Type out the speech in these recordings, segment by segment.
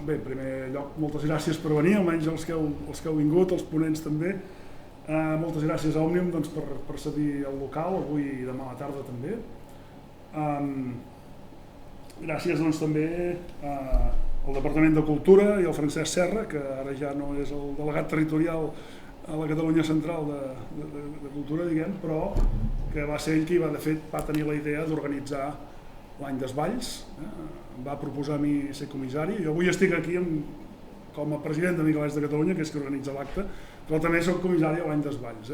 bé, en primer lloc, moltes gràcies per venir, almenys els que heu vingut, els ponents també. Moltes gràcies a Òmnium per cedir el local, avui i demà a la tarda també. Gràcies també al Departament de Cultura i al Francesc Serra, que ara ja no és el delegat territorial a la Catalunya Central de Cultura, diguem, però que va ser ell qui va tenir la idea d'organitzar l'Any dels Valls. Em va proposar a mi ser comissari. Jo avui estic aquí com a president de Miquelets de Catalunya, que és qui organitza l'acte, però també soc comissari a l'Any dels Valls.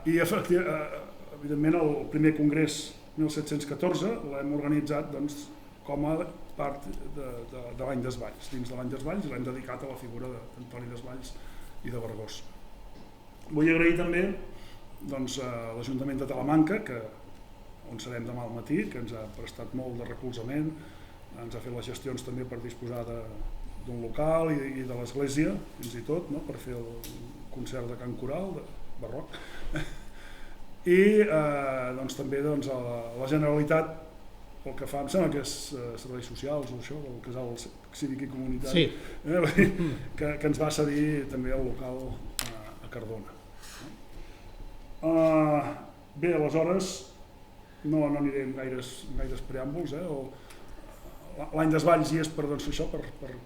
I evidentment el primer congrés 1714 l'hem organitzat com a part de l'Any dels Valls. Dins de l'Any dels Valls l'hem dedicat a la figura d'Antoni Desvalls i de Vergós. Vull agrair també a l'Ajuntament de Talamanca, on serem demà al matí, que ens ha prestat molt de recolzament, ens ha fet les gestions també per disposar d'un local i de l'església, fins i tot, per fer el concert de cant coral, de barroc. I també a la Generalitat, pel que fa, em sembla que és serveis socials o això, el casal cívic i comunitari, que ens va cedir també el local a Cardona. Bé, aleshores, no aniré amb gaires preàmbuls. L'Any Desvalls hi és per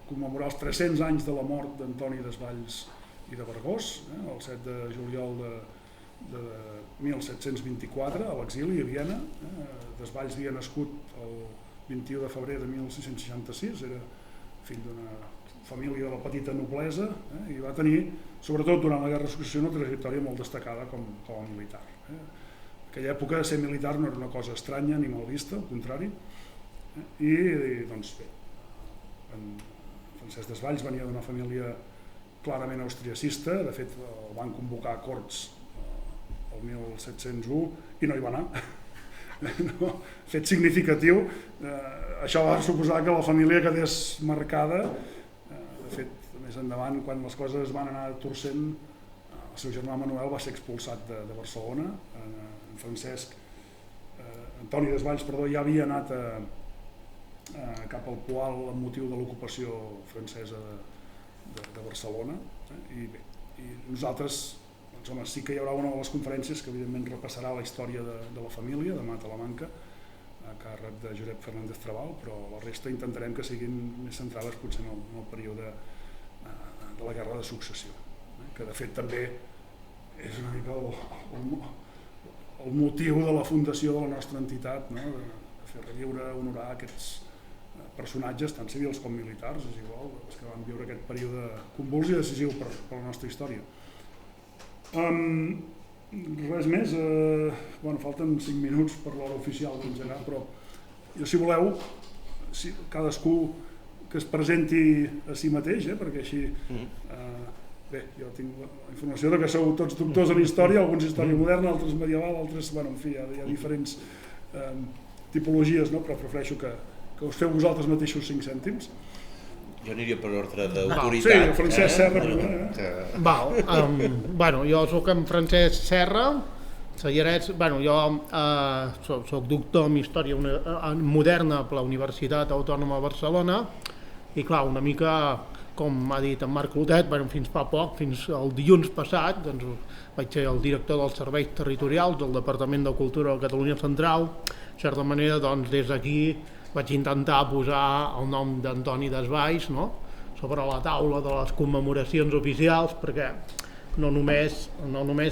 commemorar els 300 anys de la mort d'Antoni Desvalls i de Vergós, el 7 de juliol de 1724 a l'exili a Viena. Desvalls havia nascut el 21 de febrer de 1666, era fill d'una família de la petita noblesa i va tenir, sobretot durant la Guerra de Successió, una trajectòria molt destacada com a militar. En aquella època ser militar no era una cosa estranya ni mal vista, al contrari. I doncs bé, en Francesc Desvalls venia d'una família clarament austriacista, de fet el van convocar a Corts el 1701 i no hi va anar. Fet significatiu, això va suposar que la família quedés marcada. De fet, més endavant, quan les coses van anar torcent, el seu germà Manuel va ser expulsat de Barcelona. Antoni Desvalls ja havia anat cap al Poal amb motiu de l'ocupació francesa de Barcelona. I nosaltres, sí que hi haurà una de les conferències que evidentment repassarà la història de la família, demà a Talamanca, a càrrec de Josep Fernández Trabal, però la resta intentarem que siguin més centrades potser en el període de la Guerra de Successió, que de fet també és una mica el motiu de la fundació de la nostra entitat, de fer reviure, honorar aquests personatges, tant civils com militars, és igual, els que van viure aquest període convuls i decisiu per la nostra història. Res més, falten 5 minuts per l'hora oficial d'engegar, però jo, si voleu, cadascú que es presenti a si mateix, perquè així, bé, jo tinc la informació que sou tots doctors en història, alguns història moderna, altres medieval, altres, en fi, hi ha diferents tipologies, però prefereixo que us feu vosaltres mateixos 5 cèntims. Jo aniria per ordre d'autoritat. Sí, el Francesc Serra primer. Jo soc en Francesc Serra, jo soc doctor en Història Moderna per la Universitat Autònoma de Barcelona i clar, una mica com m'ha dit en Marc Clotet, fins fa poc, fins el dilluns passat, vaig ser el director dels serveis territorials del Departament de Cultura de Catalunya Central. De certa manera, des d'aquí vaig intentar posar el nom d'Antoni Desvalls sobre la taula de les commemoracions oficials, perquè no només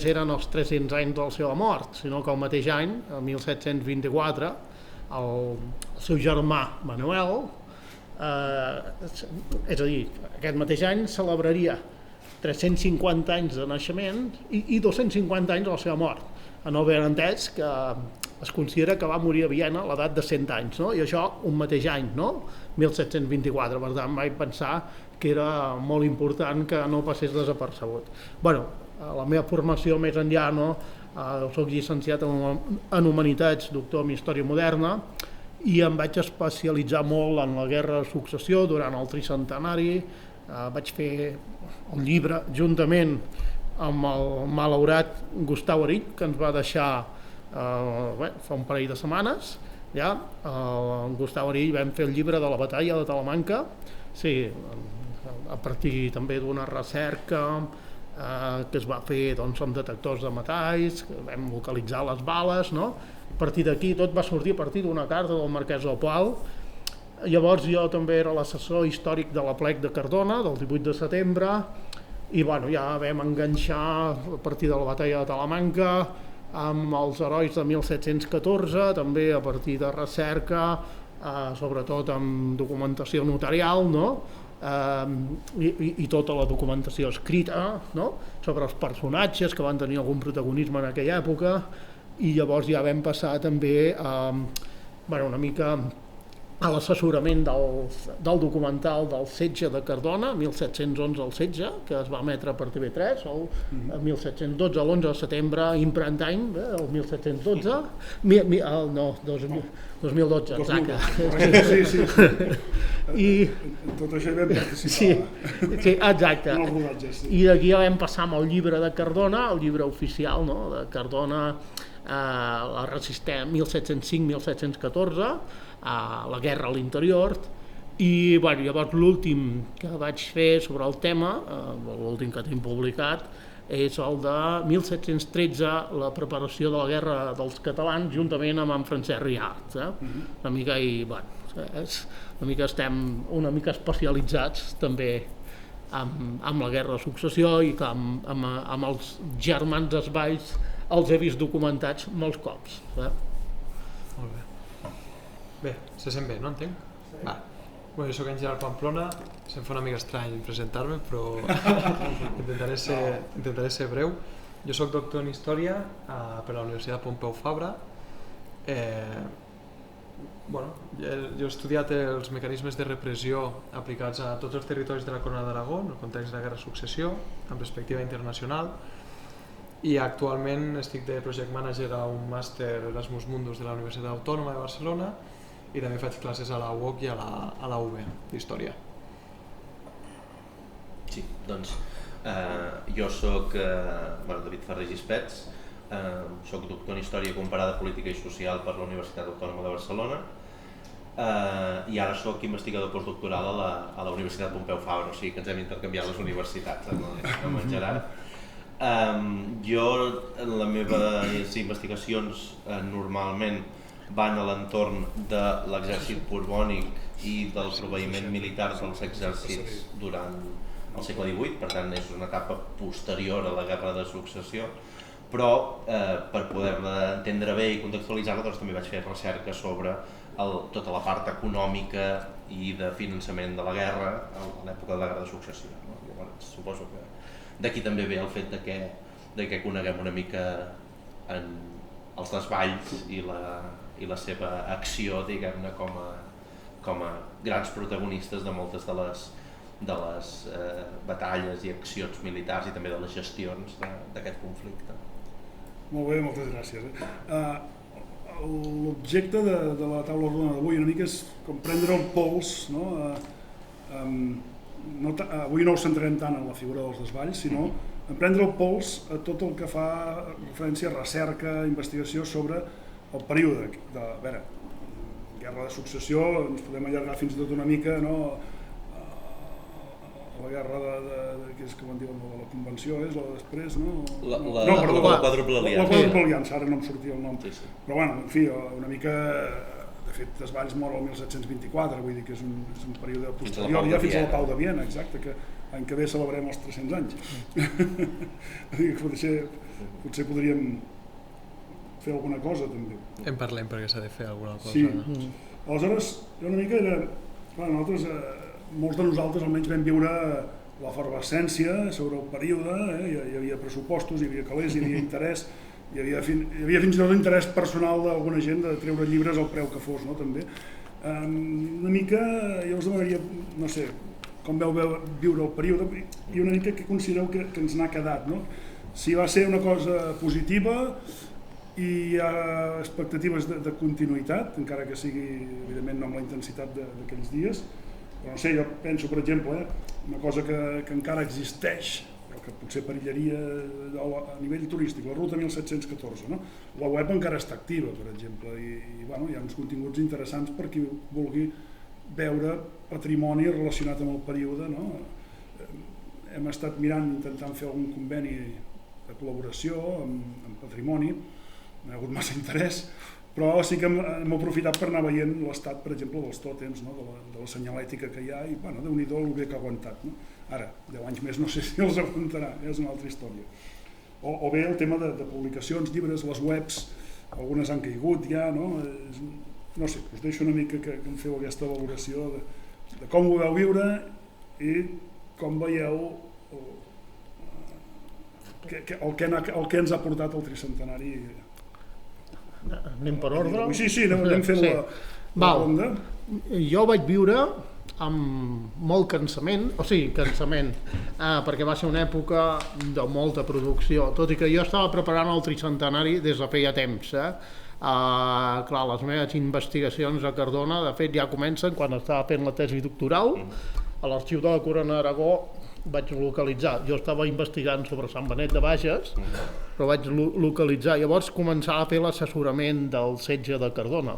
eren els 300 anys de la seva mort, sinó que el mateix any, el 1724, el seu germà Manuel, és a dir, aquest mateix any celebraria 350 anys de naixement i 250 anys de la seva mort, a no haver entès que es considera que va morir a Viena a l'edat de 100 anys, i això un mateix any, 1724, per tant vaig pensar que era molt important que no passés desapercebut. La meva formació més enllà, soc llicenciat en Humanitats, doctor en Història Moderna, i em vaig especialitzar molt en la Guerra de Successió durant el tricentenari. Vaig fer el llibre juntament amb el malaurat Gustau Arit, que ens va deixar fa un parell de setmanes, ja, el Gustau Arill vam fer el llibre de la batalla de Talamanca, sí, a partir també d'una recerca que es va fer doncs, amb detectors de metalls, que vam localitzar les bales, no? A partir d'aquí tot va sortir a partir d'una carta del marquès del Poal. Llavors jo també era l'assessor històric de l'Aplec de Cardona, del 18 de setembre, i bueno, ja vam enganxar a partir de la batalla de Talamanca amb els herois de 1714, també a partir de recerca, sobretot amb documentació notarial, no? I tota la documentació escrita, no? Sobre els personatges que van tenir algun protagonisme en aquella època, i llavors ja vam passar també una mica a l'assessorament del documental del setge de Cardona, 1711 el setge, que es va emetre per TV3, el 1712, l'11 de setembre, in prime time, el 1712, no, 2012, exacte. Sí. I tot això hi vam participar. Sí, exacte. En els rodatges, sí. I d'aquí ja vam passar amb el llibre de Cardona, el llibre oficial, no?, de Cardona, la resistència 1705-1714, la guerra a l'interior, i llavors l'últim que vaig fer sobre el tema, l'últim que tinc publicat, és el de 1713, la preparació de la guerra dels catalans, juntament amb en Francesc Riart. Una mica, estem una mica especialitzats també amb la guerra de successió, i que amb els germans Desvalls els he vist documentats molts cops. Molt bé. Bé, se sent bé, no entenc? Sí. Bueno, jo soc en Gerard Pamplona, se'm fa una mica estrany presentar-me, però intentaré ser breu. Jo soc doctor en Història per la Universitat Pompeu Fabra. Jo he estudiat els mecanismes de repressió aplicats a tots els territoris de la Corona d'Aragó en el context de la Guerra de Successió, amb perspectiva internacional, i actualment estic de project manager a un màster Erasmus Mundus de la Universitat Autònoma de Barcelona, i també faig classes a la UOC i a la UB d'Història. Sí, doncs jo soc David Ferrer Gispets, soc doctor en Història Comparada, Política i Social per la Universitat Autònoma de Barcelona, i ara soc investigador postdoctoral a la Universitat Pompeu Fabra, o sigui que ens hem intercanviat les universitats amb en Gerard. Jo, les meves investigacions normalment van a l'entorn de l'exèrcit borbònic i del proveïment militar dels exèrcits durant el segle XVIII, per tant és una etapa posterior a la Guerra de Successió, però per poder-la entendre bé i contextualitzar-la doncs també vaig fer recerca sobre tota la part econòmica i de finançament de la guerra a l'època de la Guerra de Successió. Llavors suposo que d'aquí també ve el fet de que coneguem una mica els desvalls i la seva acció, diguem-ne, com a grans protagonistes de moltes de les batalles i accions militars i també de les gestions d'aquest conflicte. Molt bé, moltes gràcies. L'objecte de la taula rodona d'avui una mica és com prendre el pols, no? Avui no ho centrarem tant en la figura dels desvalls, sinó en prendre el pols a tot el que fa referència a recerca, investigació sobre el període de Guerra de Successió. Ens podem allargar fins i tot una mica, no? La guerra que és com en diuen, de la Convenció, és la de després, no? La Quàdruple Aliança. La Quàdruple Aliança, ara no em sortia el nom. Sí. Però bueno, en fi, una mica... De fet, Desvalls mor el 1724, vull dir que és un període posterior, ja fins a la Pau de Viena, exacte, que l'any que ve celebrem els 300 anys. Potser podríem fer alguna cosa, també. En parlem perquè s'ha de fer alguna cosa. Sí. Aleshores, una mica era... Clar, nosaltres, molts de nosaltres almenys vam viure l'efervescència sobre el període, hi havia pressupostos, hi havia calés, hi havia interès, hi havia fins i tot interès personal d'alguna gent de treure llibres al preu que fos, no, també. Una mica, jo us demanaria, no sé, com veu viure el període i una mica què considereu que ens n'ha quedat, no? Si va ser una cosa positiva i hi ha expectatives de continuïtat, encara que sigui, evidentment, no amb la intensitat d'aquells dies, però no sé, jo penso, per exemple, una cosa que encara existeix, però que potser perillaria a nivell turístic, la ruta 1714, no? La web encara està activa, per exemple, i bueno, hi ha uns continguts interessants per qui vulgui veure patrimoni relacionat amb el període, no? Hem estat mirant, intentant fer algun conveni de col·laboració amb patrimoni, no hi ha hagut massa interès, però sí que hem aprofitat per anar veient l'estat, per exemple, dels tòtems, no? de la senyalètica que hi ha, i bueno, Déu-n'hi-do el bé que ha aguantat. No? Ara, 10 anys més no sé si els aguantarà, és una altra història. O bé el tema de publicacions, llibres, les webs, algunes han caigut ja, no? No sé, us deixo una mica que em feu aquesta valoració de com ho veu viure i com veieu el que ens ha portat el tricentenari. Anem per ordre? Sí, anem fent la ronda. Jo vaig viure amb molt cansament, perquè va ser una època de molta producció, tot i que jo estava preparant el tricentenari des de feia temps. Clar, les meves investigacions a Cardona, de fet, ja comencen quan estava fent la tesi doctoral. A l'Arxiu de la Corona d'Aragó vaig localitzar, jo estava investigant sobre Sant Benet de Bages, però vaig localitzar, llavors començar a fer l'assessorament del setge de Cardona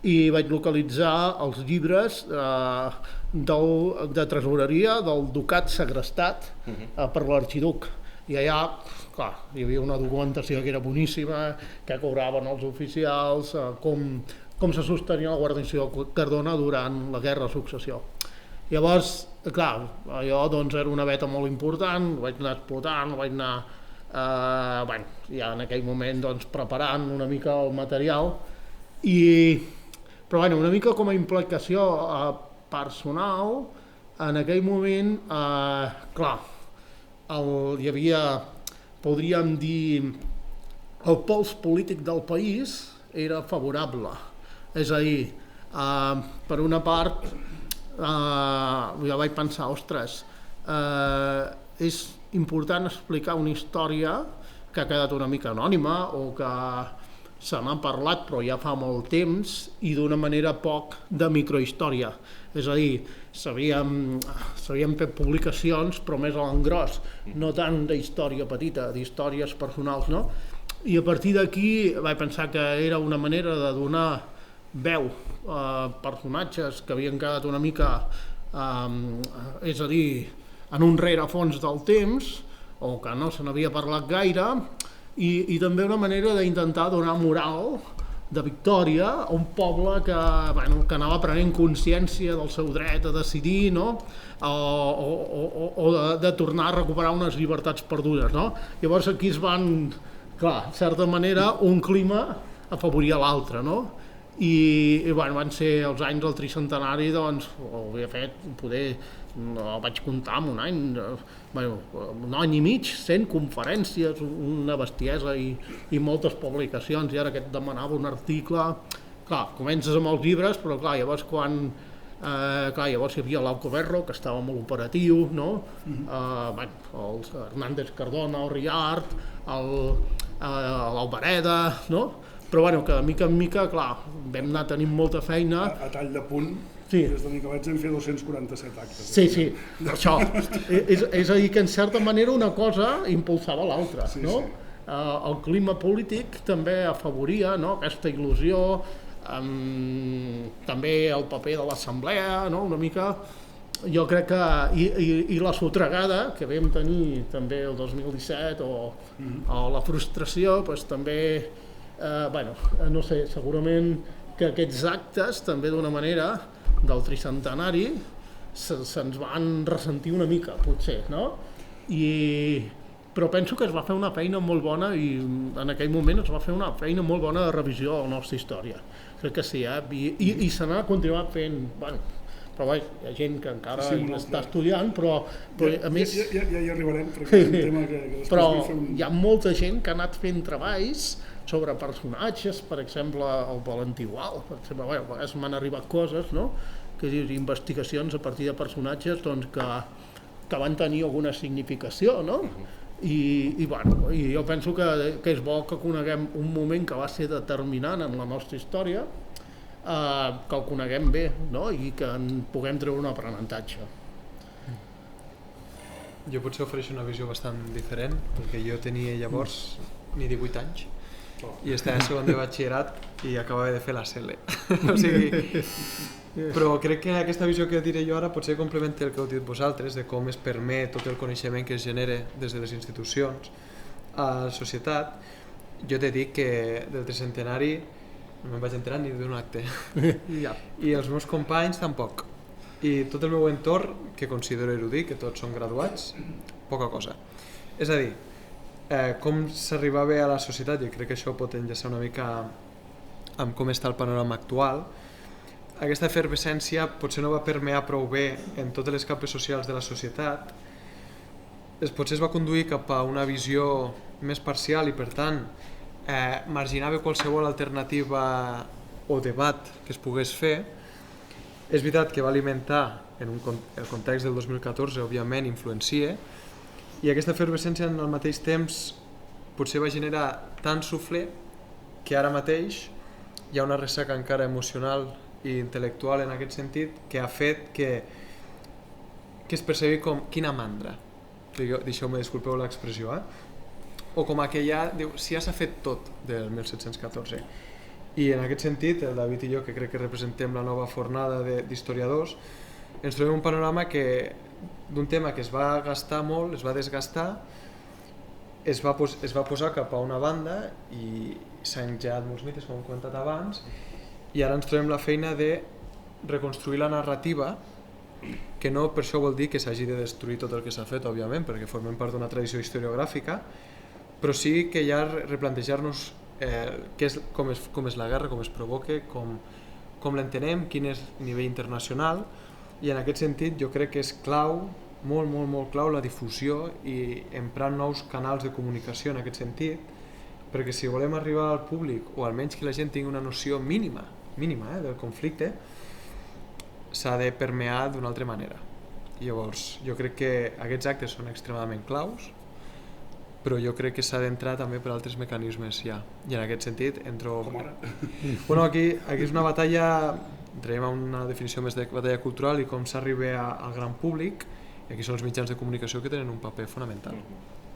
i vaig localitzar els llibres de tresoreria del ducat segrestat per l'arxiduc, i allà, clar, hi havia una documentació que era boníssima, què cobraven els oficials, com se sostenia la guarnició de Cardona durant la Guerra de Successió. Llavors, clar, allò doncs era una veta molt important, ho vaig anar explotant, ho vaig anar, ja en aquell moment doncs preparant una mica el material, però una mica com a implicació personal, en aquell moment, clar, hi havia, podríem dir, el pols polític del país era favorable, és a dir, per una part, jo vaig pensar, ostres, és important explicar una història que ha quedat una mica anònima o que se n'ha parlat però ja fa molt temps i d'una manera poc de microhistòria. És a dir, s'havien fet publicacions però més a l'engròs, no tant d'història petita, d'històries personals, no? I a partir d'aquí vaig pensar que era una manera de donar veu personatges que havien quedat una mica, és a dir, en un rerefons del temps, o que no se n'havia parlat gaire, i també una manera d'intentar donar moral de victòria a un poble que anava prenent consciència del seu dret a decidir, no? O de tornar a recuperar unes llibertats perdudes, no? Llavors aquí es van, clar, en certa manera, un clima afavoria l'altre, no? I van ser els anys del tricentenari, doncs, ho havia fet, poder, no vaig comptar en un any i mig, 100 conferències, una bestiesa i moltes publicacions, i ara que et demanava un article, clar, comences amb els llibres, però clar, llavors llavors hi havia l'Alcoverro, que estava molt operatiu, no? Els Hernández Cardona, el Riart, l'Albereda, no? Però que de mica en mica, clar, vam anar tenint molta feina. A tall de punt, des de Nicolets vam fer 247 actes. Sí, això. És a dir, que en certa manera una cosa impulsava l'altra, no? El clima polític també afavoria aquesta il·lusió, també el paper de l'assemblea, una mica. Jo crec que, i la sotregada que vam tenir també el 2017, o la frustració, doncs també, no sé, segurament que aquests actes també d'una manera del tricentenari se'ns van ressentir una mica, potser, no? Però penso que es va fer una feina molt bona i en aquell moment es va fer una feina molt bona de revisió de la nostra història. Crec que sí, i se n'ha continuat fent, però hi ha gent que encara està estudiant, però a més... Ja hi arribarem, perquè és un tema que després vull fer un... Hi ha molta gent que ha anat fent treballs sobre personatges, per exemple, el Valentí Gual, per exemple, a vegades m'han arribat coses, no?, que dius, investigacions a partir de personatges que van tenir alguna significació, no? I jo penso que és bo que coneguem un moment que va ser determinant en la nostra història, que el coneguem bé, no?, i que en puguem treure un aprenentatge. Jo potser ofereixo una visió bastant diferent, perquè jo tenia llavors ni 18 anys i estava a segon de batxillerat i acabava de fer la CL. O sigui, però crec que aquesta visió que diré jo ara potser complementa el que heu dit vosaltres, de com es permet tot el coneixement que es genera des de les institucions a la societat. Jo t'he dit que del tricentenari no me'n vaig enterar ni d'un acte. I els meus companys tampoc. I tot el meu entorn, que considero erudit, que tots són graduats, poca cosa. És a dir, com s'arribava a la societat, i crec que això pot enllaçar una mica amb com està el panorama actual, aquesta efervescència potser no va permear prou bé en totes les capes socials de la societat, potser es va conduir cap a una visió més parcial i per tant marginava qualsevol alternativa o debat que es pogués fer. És veritat que va alimentar, el context del 2014 òbviament influencia, i aquesta efervescència al mateix temps potser va generar tant suflé que ara mateix hi ha una ressaca encara emocional i intel·lectual en aquest sentit que ha fet que es percebi com quina mandra, deixeu-me, disculpeu l'expressió, o com aquella, diu, si ja s'ha fet tot del 1714. I en aquest sentit, el David i jo, que crec que representem la nova fornada d'historiadors, ens trobem un panorama d'un tema que es va gastar molt, es va desgastar, es va posar cap a una banda i s'han engegat molts mites, com hem comentat abans, i ara ens trobem la feina de reconstruir la narrativa, que no per això vol dir que s'hagi de destruir tot el que s'ha fet, òbviament, perquè formem part d'una tradició historiogràfica, però sí que ja replantejar-nos com és la guerra, com es provoca, com l'entenem, quin és el nivell internacional, i en aquest sentit jo crec que és clau, molt clau, la difusió i emprar nous canals de comunicació en aquest sentit, perquè si volem arribar al públic, o almenys que la gent tingui una noció mínima del conflicte, s'ha de permear d'una altra manera. Llavors, jo crec que aquests actes són extremadament claus, però jo crec que s'ha d'entrar també per altres mecanismes ja. I en aquest sentit entro... Com ara? Bueno, aquí és una batalla, entrarem a una definició més de batalla cultural i com s'arriba al gran públic, i aquí són els mitjans de comunicació que tenen un paper fonamental.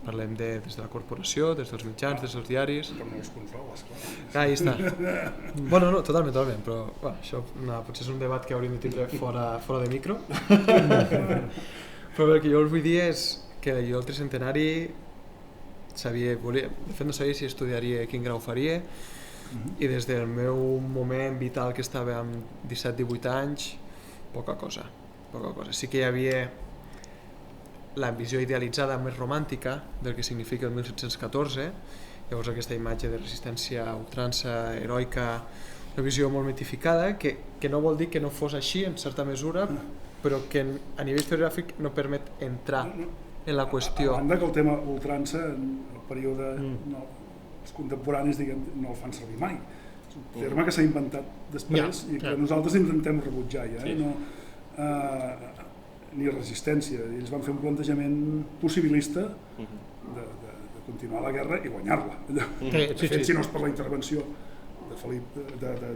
Parlem des de la corporació, des dels mitjans, des dels diaris... Com no els controles, clar. Ahí està. Bueno, no, totalment, però això potser és un debat que hauríem de tindre fora de micro. Però el que jo us vull dir és que jo el tricentenari de fet no sabia si estudiaria, quin grau faria, i des del meu moment vital que estava amb 17-18 anys, poca cosa. Sí que hi havia la visió idealitzada més romàntica del que significa el 1714, llavors aquesta imatge de resistència a ultrança, heroica, una visió molt mitificada, que no vol dir que no fos així en certa mesura, però que a nivell historiogràfic no permet entrar en la qüestió. A banda que el tema ultrança, en el període els contemporanis no el fan servir mai. És un terme que s'ha inventat després i que nosaltres intentem rebutjar ja. Ni resistència. Ells van fer un plantejament possibilista de continuar la guerra i guanyar-la. De fet, si no és per la intervenció de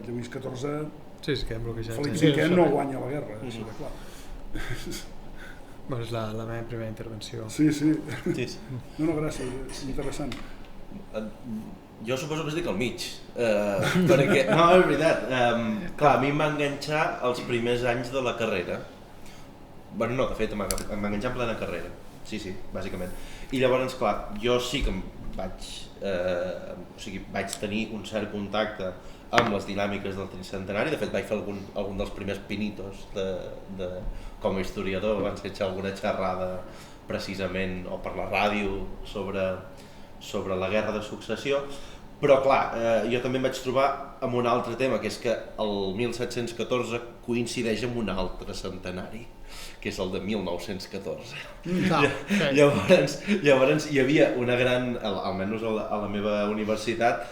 Lluís XIV, Felip V no guanya la guerra, així de clar. És la meva primera intervenció. Sí. No, gràcies, és interessant. Jo suposo que es dic al mig, perquè, no, és veritat, clar, a mi em va enganxar els primers anys de la carrera. Bueno, no, de fet, em va enganxar en plena carrera, sí, bàsicament. I llavors, clar, jo sí que vaig tenir un cert contacte amb les dinàmiques del tricentenari. De fet, vaig fer algun dels primers pinitos com a historiador, vaig fer alguna xerrada precisament o per la ràdio sobre la guerra de successió, però clar, jo també em vaig trobar amb un altre tema, que és que el 1714 coincideix amb un altre centenari, que és el de 1914. Llavors hi havia una gran, almenys a la meva universitat,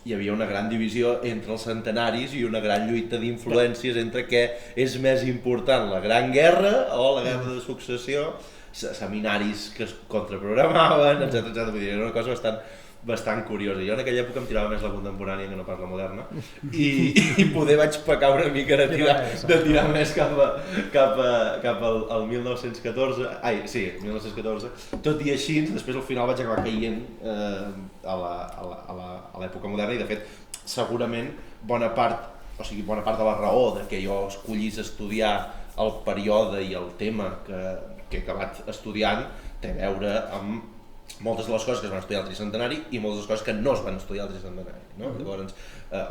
hi havia una gran divisió entre els centenaris i una gran lluita d'influències entre què és més important, la Gran Guerra o la Guerra de Successió, seminaris que es contraprogramaven, etc. Vull dir, era una cosa bastant curiosa. Jo en aquella època em tirava més la contemporània que no pas la moderna i poder vaig pecar una mica de tirar més cap al 1914, 1914, tot i així, després al final vaig acabar caient a l'època moderna i de fet segurament bona part de la raó de que jo escollís estudiar el període i el tema que he acabat estudiant té a veure amb moltes de les coses que es van estudiar al tricentenari i moltes de les coses que no es van estudiar al tricentenari, no? Llavors,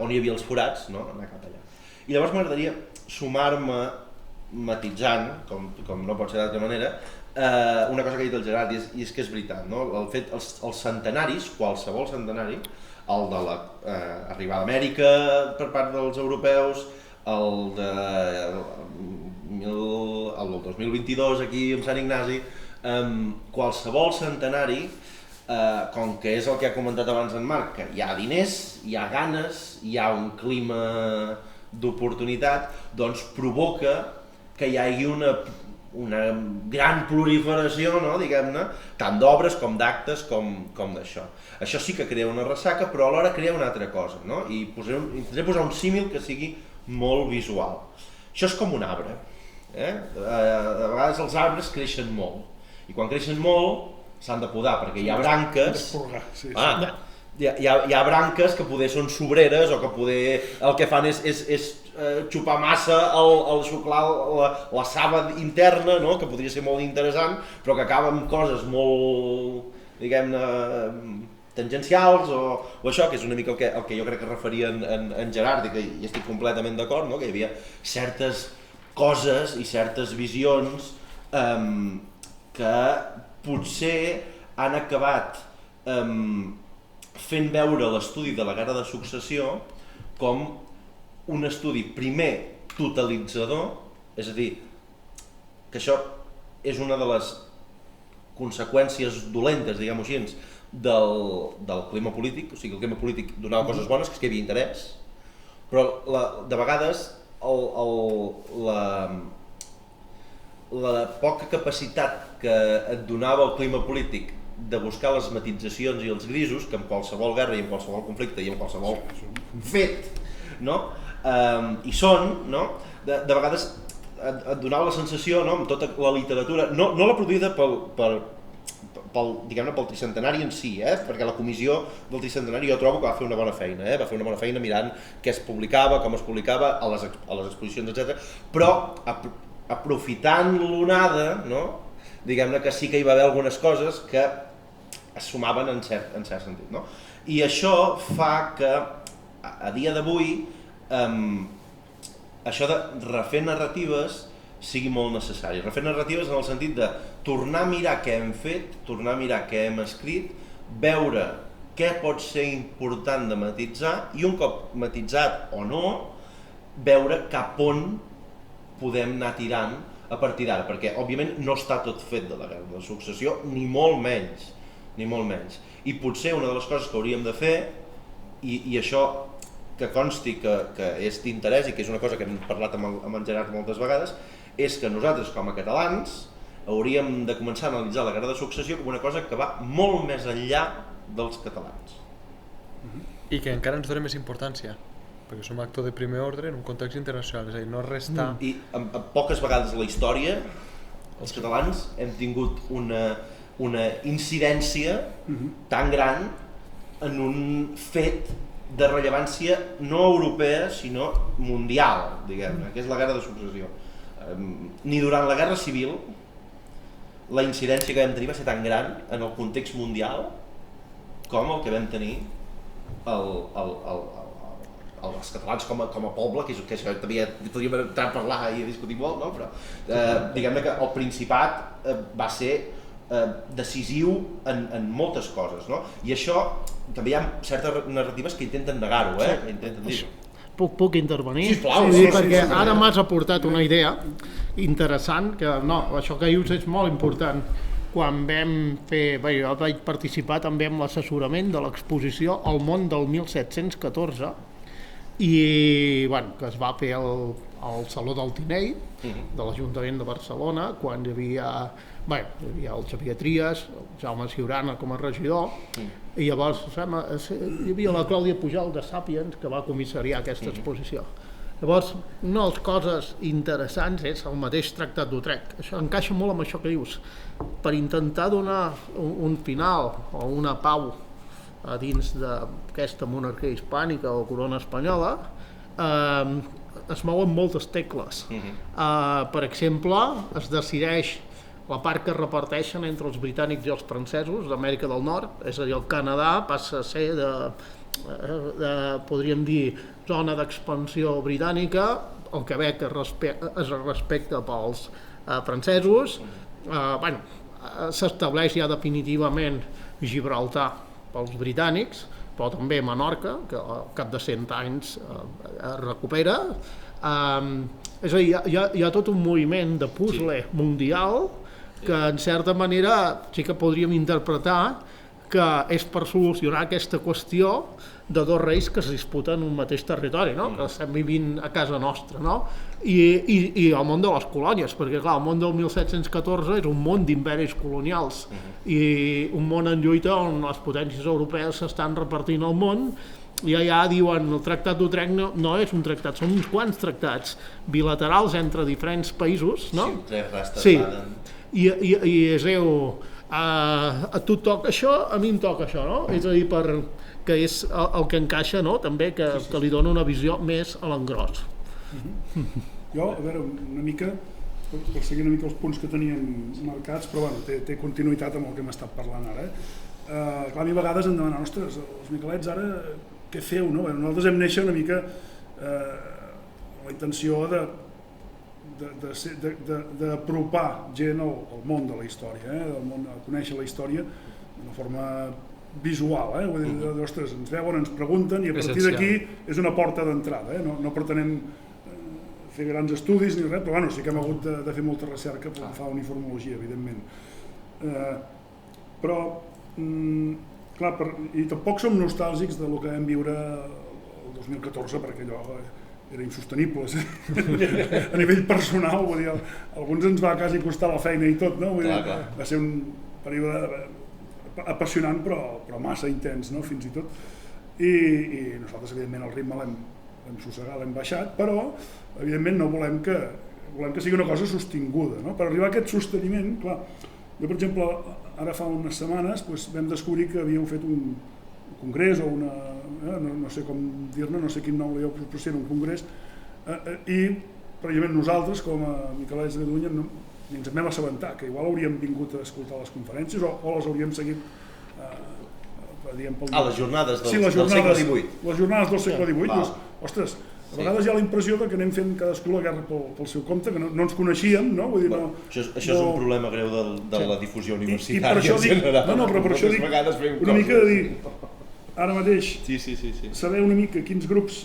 on hi havia els forats, no? Anar cap allà. I llavors m'agradaria sumar-me matitzant, com no pot ser d'altra manera, una cosa que ha dit el Gerard, i és que és veritat, no? El fet, els centenaris, qualsevol centenari, el de l'arribada a Amèrica per part dels europeus, el del 2022 aquí amb Sant Ignasi, qualsevol centenari, com que és el que ha comentat abans en Marc, que hi ha diners, hi ha ganes, hi ha un clima d'oportunitat, doncs provoca que hi hagi una gran proliferació, no, diguem-ne, tant d'obres com d'actes com d'això. Això sí que crea una ressaca, però alhora crea una altra cosa, no? I intentaré posar un símil que sigui molt visual. Això és com un arbre. De vegades els arbres creixen molt, i quan creixen molt s'han de podar, perquè hi ha branques... Hi ha branques que poder són sobreres o que poder el que fan és xupar massa el xuclar la saba interna, no? Que podria ser molt interessant, però que acaba amb coses molt, diguem-ne, tangencials o això, que és una mica el que jo crec que referia en Gerard i que hi estic completament d'acord, no? Que hi havia certes coses i certes visions que potser han acabat fent veure l'estudi de la Guerra de Successió com un estudi primer totalitzador, és a dir, que això és una de les conseqüències dolentes, diguem-ho així, del clima polític, o sigui, el clima polític donava coses bones, que és que hi havia interès, però de vegades la poca capacitat que et donava el clima polític de buscar les matitzacions i els grisos, que en qualsevol guerra i en qualsevol conflicte i en qualsevol fet, no? Hi són, no? De vegades et donava la sensació, no? Amb tota la literatura, no la produïda pel tricentenari en si, perquè la comissió del tricentenari jo trobo que va fer una bona feina, va fer una bona feina mirant què es publicava, com es publicava, a les exposicions, etc. Però aprofitant l'onada, no? Diguem-ne que sí que hi va haver algunes coses que es sumaven en cert sentit, no? I això fa que a dia d'avui això de refer narratives sigui molt necessari. Refer narratives en el sentit de tornar a mirar què hem fet, tornar a mirar què hem escrit, veure què pot ser important de matitzar i un cop matitzat o no, veure cap on podem anar tirant a partir d'ara, perquè òbviament no està tot fet de la Guerra de Successió, ni molt menys. I potser una de les coses que hauríem de fer, i això que consti que és d'interès i que és una cosa que hem parlat amb en Gerard moltes vegades, és que nosaltres com a catalans hauríem de començar a analitzar la Guerra de Successió com una cosa que va molt més enllà dels catalans. I que encara ens dona més importància, perquè som actor de primer ordre en un context internacional, és a dir, no restar... I poques vegades a la història els catalans hem tingut una incidència tan gran en un fet de rellevància no europea sinó mundial, diguem-ne, que és la Guerra de Successió. Ni durant la Guerra Civil la incidència que vam tenir va ser tan gran en el context mundial com el que vam tenir els catalans com a poble, que això també podríem entrar a parlar i a discutir molt, no? Però diguem-ne que el Principat va ser decisiu en moltes coses, no? I això també hi ha certes narratives que intenten negar-ho, que intenten dir-ho. Puc intervenir? Sisplau, perquè ara m'has aportat una idea interessant, que no, això que dius és molt important. Quan vam fer, jo vaig participar també en l'assessorament de l'exposició El món del 1714 i que es va fer al Saló del Tinell de l'Ajuntament de Barcelona, quan hi havia Bé, hi ha el Xavier Trias, el Jaume Ciurana com a regidor, i llavors hi havia la Clàudia Pujol de Sàpiens que va comissariar aquesta exposició. Llavors, una de les coses interessants és el mateix Tractat d'Utrecht. Això encaixa molt amb això que dius. Per intentar donar un final o una pau a dins d'aquesta monarquia hispànica o corona espanyola, es mouen moltes tecles. Per exemple, es decideix la part que reparteixen entre els britànics i els francesos d'Amèrica del Nord, és a dir, el Canadà passa a ser podríem dir, zona d'expansió britànica, el Quebec es respecta pels francesos, s'estableix ja definitivament Gibraltar pels britànics, però també Menorca, que al cap de 100 anys es recupera. És a dir, hi ha tot un moviment de puzzle mundial que en certa manera sí que podríem interpretar que és per solucionar aquesta qüestió de dos reis que es disputen un mateix territori, no? Que estem vivint a casa nostra, no? I el món de les colònies, perquè clar, el món del 1714 és un món d'imperis colonials i un món en lluita on les potències europees s'estan repartint el món, i allà diuen el Tractat d'Utrecht no és un tractat, són uns quants tractats bilaterals entre diferents països, no? Sí, i es diu a tu toca això, a mi em toca això, no? És a dir, que és el que encaixa, no? També que li dona una visió més a l'engròs. Jo, a veure, una mica, per seguir una mica els punts que teníem marcats, però bueno, té continuïtat amb el que hem estat parlant ara. Clar, a mi a vegades em demanen, ostres, els Miquelets ara què feu, no? Nosaltres hem néixer una mica la intenció d'apropar gent al món de la història, a conèixer la història d'una forma visual, vull dir, ostres, ens veuen, ens pregunten i a partir d'aquí és una porta d'entrada, no pretenem fer grans estudis ni res, però bueno, sí que hem hagut de fer molta recerca per fer uniformologia, evidentment. Però, clar, i tampoc som nostàlgics del que vam viure el 2014, perquè allò era insostenible a nivell personal, vull dir, alguns ens va quasi costar la feina i tot, no? Vull dir, va ser un període apassionant però massa intens, no? Fins i tot, i nosaltres evidentment el ritme l'hem sossegat, l'hem baixat, però evidentment no volem que sigui una cosa sostinguda, no? Per arribar a aquest sosteniment, clar, jo per exemple ara fa unes setmanes vam descobrir que havíeu fet un congrés o una, no sé com dir-ne, no sé quin nom jo però si era un congrés, i precisament nosaltres com a Miquelets de Catalunya ni ens en vam assabentar, que igual hauríem vingut a escoltar les conferències o les hauríem seguit les jornades del segle XVIII. Les jornades del segle XVIII, doncs, ostres, a vegades hi ha la impressió que anem fent cadascú la guerra pel seu compte, que no ens coneixíem, no? Vull dir, això és un problema greu de la difusió universitària en general. No, però per això dic una mica de dir, ara mateix, saber una mica quins grups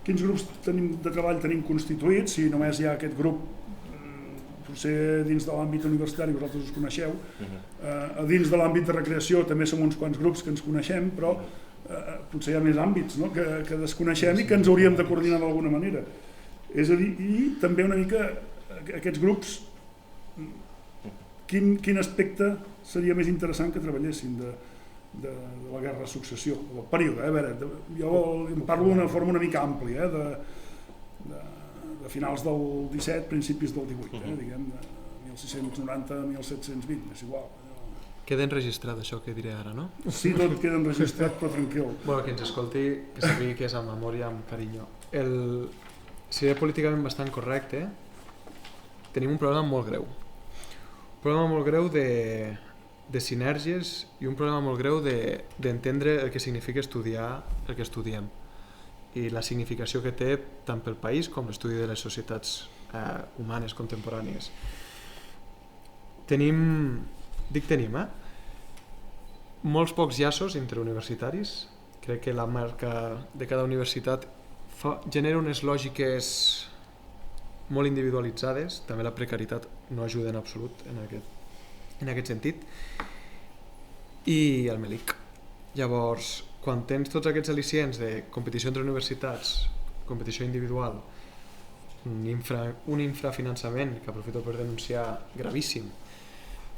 de treball tenim constituïts, si només hi ha aquest grup, potser dins de l'àmbit universitari vosaltres us coneixeu, dins de l'àmbit de recreació també som uns quants grups que ens coneixem, però potser hi ha més àmbits que desconeixem i que ens hauríem de coordinar d'alguna manera. És a dir, i també una mica aquests grups, quin aspecte seria més interessant que treballessin de la guerra de successió, del període. A veure, jo en parlo d'una forma una mica àmplia, de finals del 17, principis del 18, diguem, de 1690 a 1720, és igual. Queda enregistrat això que diré ara, no? Sí, tot queda enregistrat, però tranquil. Bueno, qui ens escolti, que sàpiga que és amb amor i amb carinyo. Seré políticament bastant correcte, tenim un problema molt greu. Un problema molt greu de sinergies i un problema molt greu d'entendre el que significa estudiar el que estudiem i la significació que té tant pel país com l'estudi de les societats humanes contemporànies. Tenim molts pocs llaços interuniversitaris. Crec que la marca de cada universitat genera unes lògiques molt individualitzades, també la precarietat no ajuda en absolut en aquest sentit, i el MELIC. Llavors, quan tens tots aquests al·licients de competició entre universitats, competició individual, un infrafinançament, que aprofito per denunciar, gravíssim,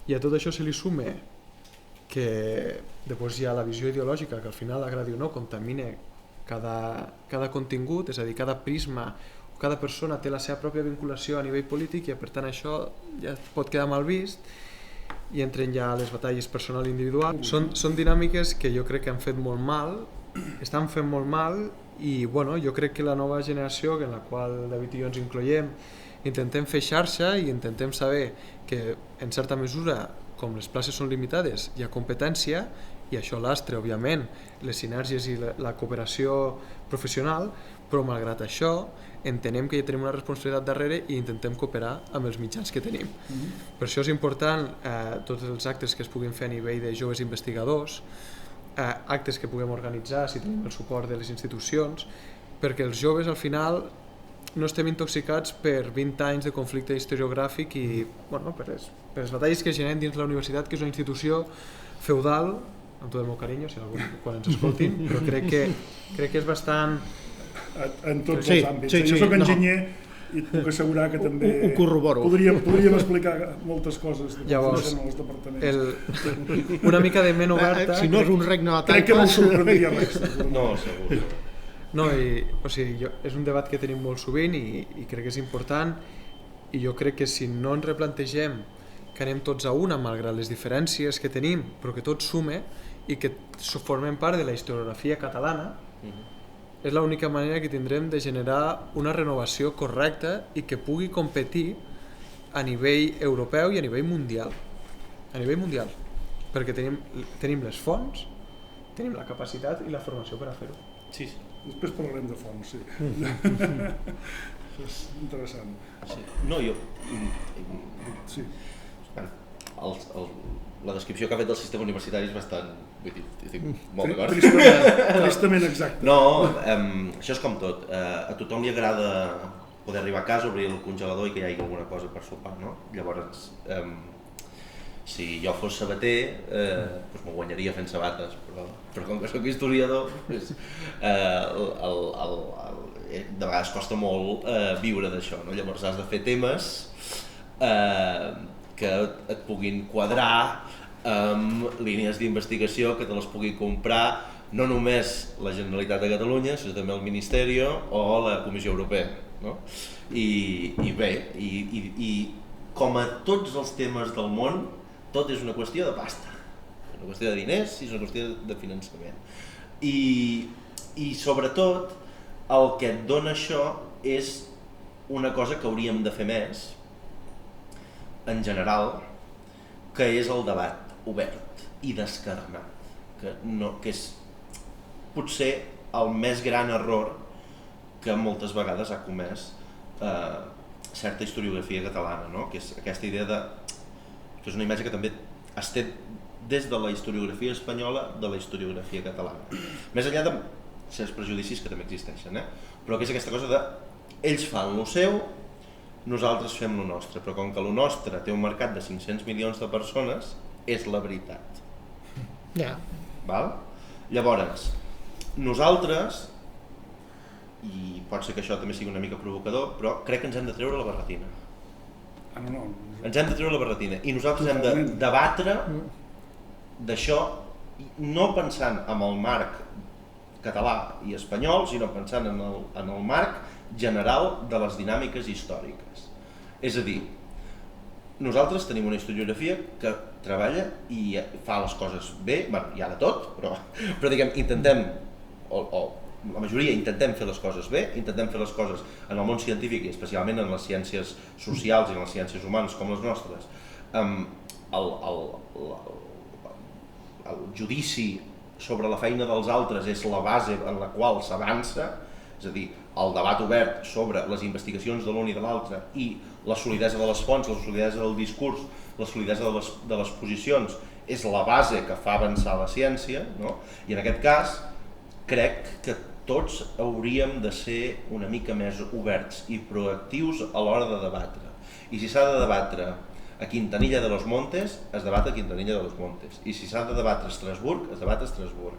I a tot això se li sume que després hi ha la visió ideològica que al final, agradi o no, contamina cada contingut, és a dir, cada prisma, cada persona té la seva pròpia vinculació a nivell polític i per tant això ja pot quedar mal vist i entren ja les batalles personal i individual. Són dinàmiques que jo crec que han fet molt mal, estan fent molt mal i bueno, jo crec que la nova generació, en la qual David i jo ens incloiem, intentem fer xarxa i intentem saber que en certa mesura, com les places són limitades, hi ha competència i això lastra, òbviament, les sinergies i la cooperació professional, però malgrat això entenem que ja tenim una responsabilitat darrere i intentem cooperar amb els mitjans que tenim. Per això és important tots els actes que es puguin fer a nivell de joves investigadors, actes que puguem organitzar si tenim el suport de les institucions, perquè els joves al final no estem intoxicats per 20 anys de conflicte historiogràfic i bueno, per les batalles que es generen dins la universitat, que és una institució feudal, amb tot el meu carinyo, si algú quan ens escoltin, però crec que és bastant... En tots els àmbits. Jo soc enginyer i et puc assegurar que també ho corroboro. Podríem explicar moltes coses de llavors, els departaments. Una mica de ment oberta... Si no és un regne de crec que no taifes... us sorprendria res. No, segur. No, és un debat que tenim molt sovint i crec que és important i jo crec que si no ens replantegem que anem tots a una malgrat les diferències que tenim però que tot sume i que formem part de la historiografia catalana, és l'única manera que tindrem de generar una renovació correcta i que pugui competir a nivell europeu i a nivell mundial. A nivell mundial. Perquè tenim les fonts, tenim la capacitat i la formació per a fer-ho. Sí. Després parlarem de fons, sí. És interessant. Sí. No, jo... Sí. La descripció que ha fet del sistema universitari és bastant... Vull dir, estic molt d'acord. Tristament exacte. No, això és com tot. A tothom li agrada poder arribar a casa, obrir el congelador i que hi hagi alguna cosa per sopar, no? Llavors, si jo fos sabater, doncs m'ho guanyaria fent sabates, però com que soc historiador, de vegades costa molt viure d'això, no? Llavors has de fer temes que et puguin quadrar amb línies d'investigació que te les pugui comprar no només la Generalitat de Catalunya, sinó també el Ministeri o la Comissió Europea, no? I bé, com a tots els temes del món, tot és una qüestió de pasta, una qüestió de diners i és una qüestió de finançament. I sobretot el que et dona això és una cosa que hauríem de fer més, en general, que és el debat obert i descarnat, que és potser el més gran error que moltes vegades ha comès certa historiografia catalana, no? Que és aquesta idea que és una imatge que també es té des de la historiografia espanyola de la historiografia catalana. Més enllà de certs prejudicis que també existeixen, però que és aquesta cosa de ells fan lo seu, nosaltres fem lo nostre, però com que lo nostre té un mercat de 500 milions de persones, és la veritat. Ja. Val? Llavors, nosaltres, i pot ser que això també sigui una mica provocador, però crec que ens hem de treure la barretina. No. Ens hem de treure la barretina i nosaltres hem de debatre d'això no pensant en el marc català i espanyol, sinó pensant en el marc general de les dinàmiques històriques. És a dir, nosaltres tenim una historiografia que treballa i fa les coses bé, hi ha de tot, però diguem, intentem, o la majoria intentem fer les coses bé, intentem fer les coses en el món científic i especialment en les ciències socials i en les ciències humanes com les nostres. El judici sobre la feina dels altres és la base en la qual s'avança, és a dir, el debat obert sobre les investigacions de l'un i de l'altre i la solidesa de les fonts, la solidesa del discurs, la solidesa de les posicions és la base que fa avançar la ciència, no? I en aquest cas crec que tots hauríem de ser una mica més oberts i proactius a l'hora de debatre. I si s'ha de debatre a Quintanilla de los Montes, es debat a Quintanilla de los Montes. I si s'ha de debatre a Estrasburg, es debat a Estrasburg.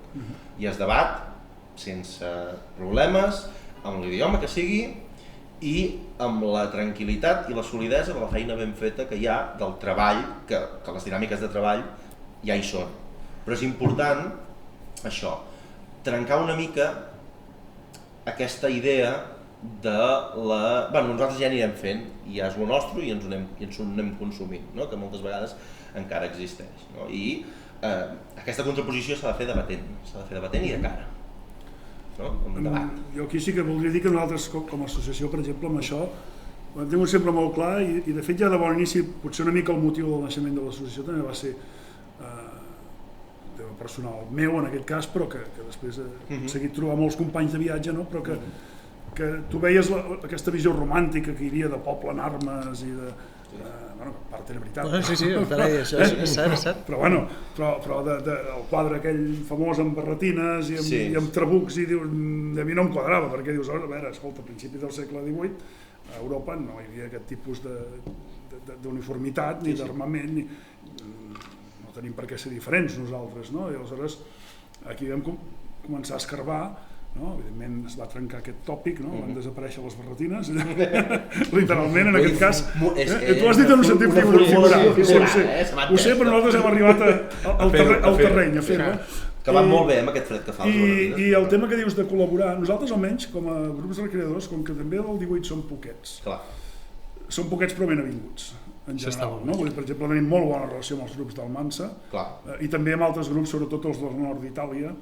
I es debat sense problemes, amb l'idioma que sigui i amb la tranquil·litat i la solidesa de la feina ben feta que hi ha del treball, que les dinàmiques de treball ja hi són. Però és important això, trencar una mica aquesta idea de la... Bueno, nosaltres ja anirem fent, i ja és el nostre i ens ho anem consumint, no? Que moltes vegades encara existeix. No? I aquesta contraposició s'ha de fer debatent i de cara. No? Jo aquí sí que voldria dir que nosaltres com a associació, per exemple, amb això ho hem tingut sempre molt clar i de fet ja de bon inici potser una mica el motiu del naixement de l'associació també va ser tema personal meu en aquest cas, però que després he seguit trobar molts companys de viatge, no? Però que tu veies aquesta visió romàntica que hi havia de poble en armes i de... bueno, part era veritat. Sí, això és cert. Però el quadre aquell famós amb barretines i amb trabucs, i dius, a mi no em quadrava, perquè dius, a veure, escolta, a principis del segle XVIII a Europa no hi havia aquest tipus d'uniformitat ni d'armament, no tenim per què ser diferents nosaltres, no? I aleshores aquí vam començar a escarbar. No? Evidentment es va trencar aquest tòpic, no? Van desaparèixer les barretines, literalment en aquest cas. Tu has dit en un sentit figurat, ho sé, però nosaltres hem arribat al terreny a fer-ho. Que va molt bé amb aquest fred que fa les barretines. I el tema que dius de col·laborar, nosaltres almenys com a grups recreadors, com que també del 18 són poquets, són poquets però ben avinguts en general, no? Vull dir, per exemple, tenim molt bona relació amb els grups d'Almansa i també amb altres grups, sobretot els del nord d'Itàlia,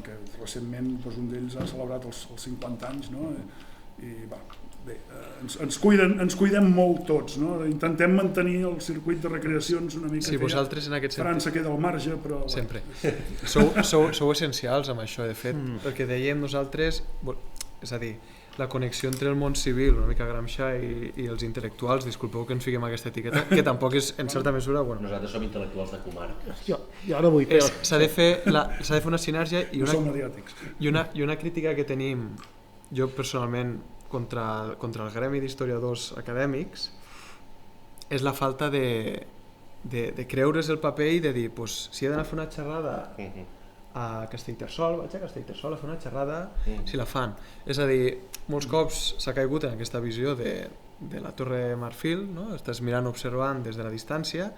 que recentment un d'ells ha celebrat els 50 anys, no? I bé, ens cuidem molt tots, no? Intentem mantenir el circuit de recreacions una mica, vosaltres en aquest sentit França queda al marge, però... Sempre. Sou essencials amb això, de fet, perquè dèiem nosaltres, és a dir, la connexió entre el món civil, una mica Gramsci i els intel·lectuals, disculpeu que ens fiquem aquesta etiqueta, que tampoc és, en certa mesura... Nosaltres som intel·lectuals de comarca. Jo no vull fer... S'ha de fer una sinergia i una crítica que tenim, jo personalment, contra el gremi d'historiadors acadèmics, és la falta de creure's el paper i de dir, si he d'anar a fer una xerrada a Castellterçol, vaig a Castellterçol a fer una xerrada, si la fan. És a dir, molts cops s'ha caigut en aquesta visió de la Torre Marfil, no? Estàs mirant, observant des de la distància,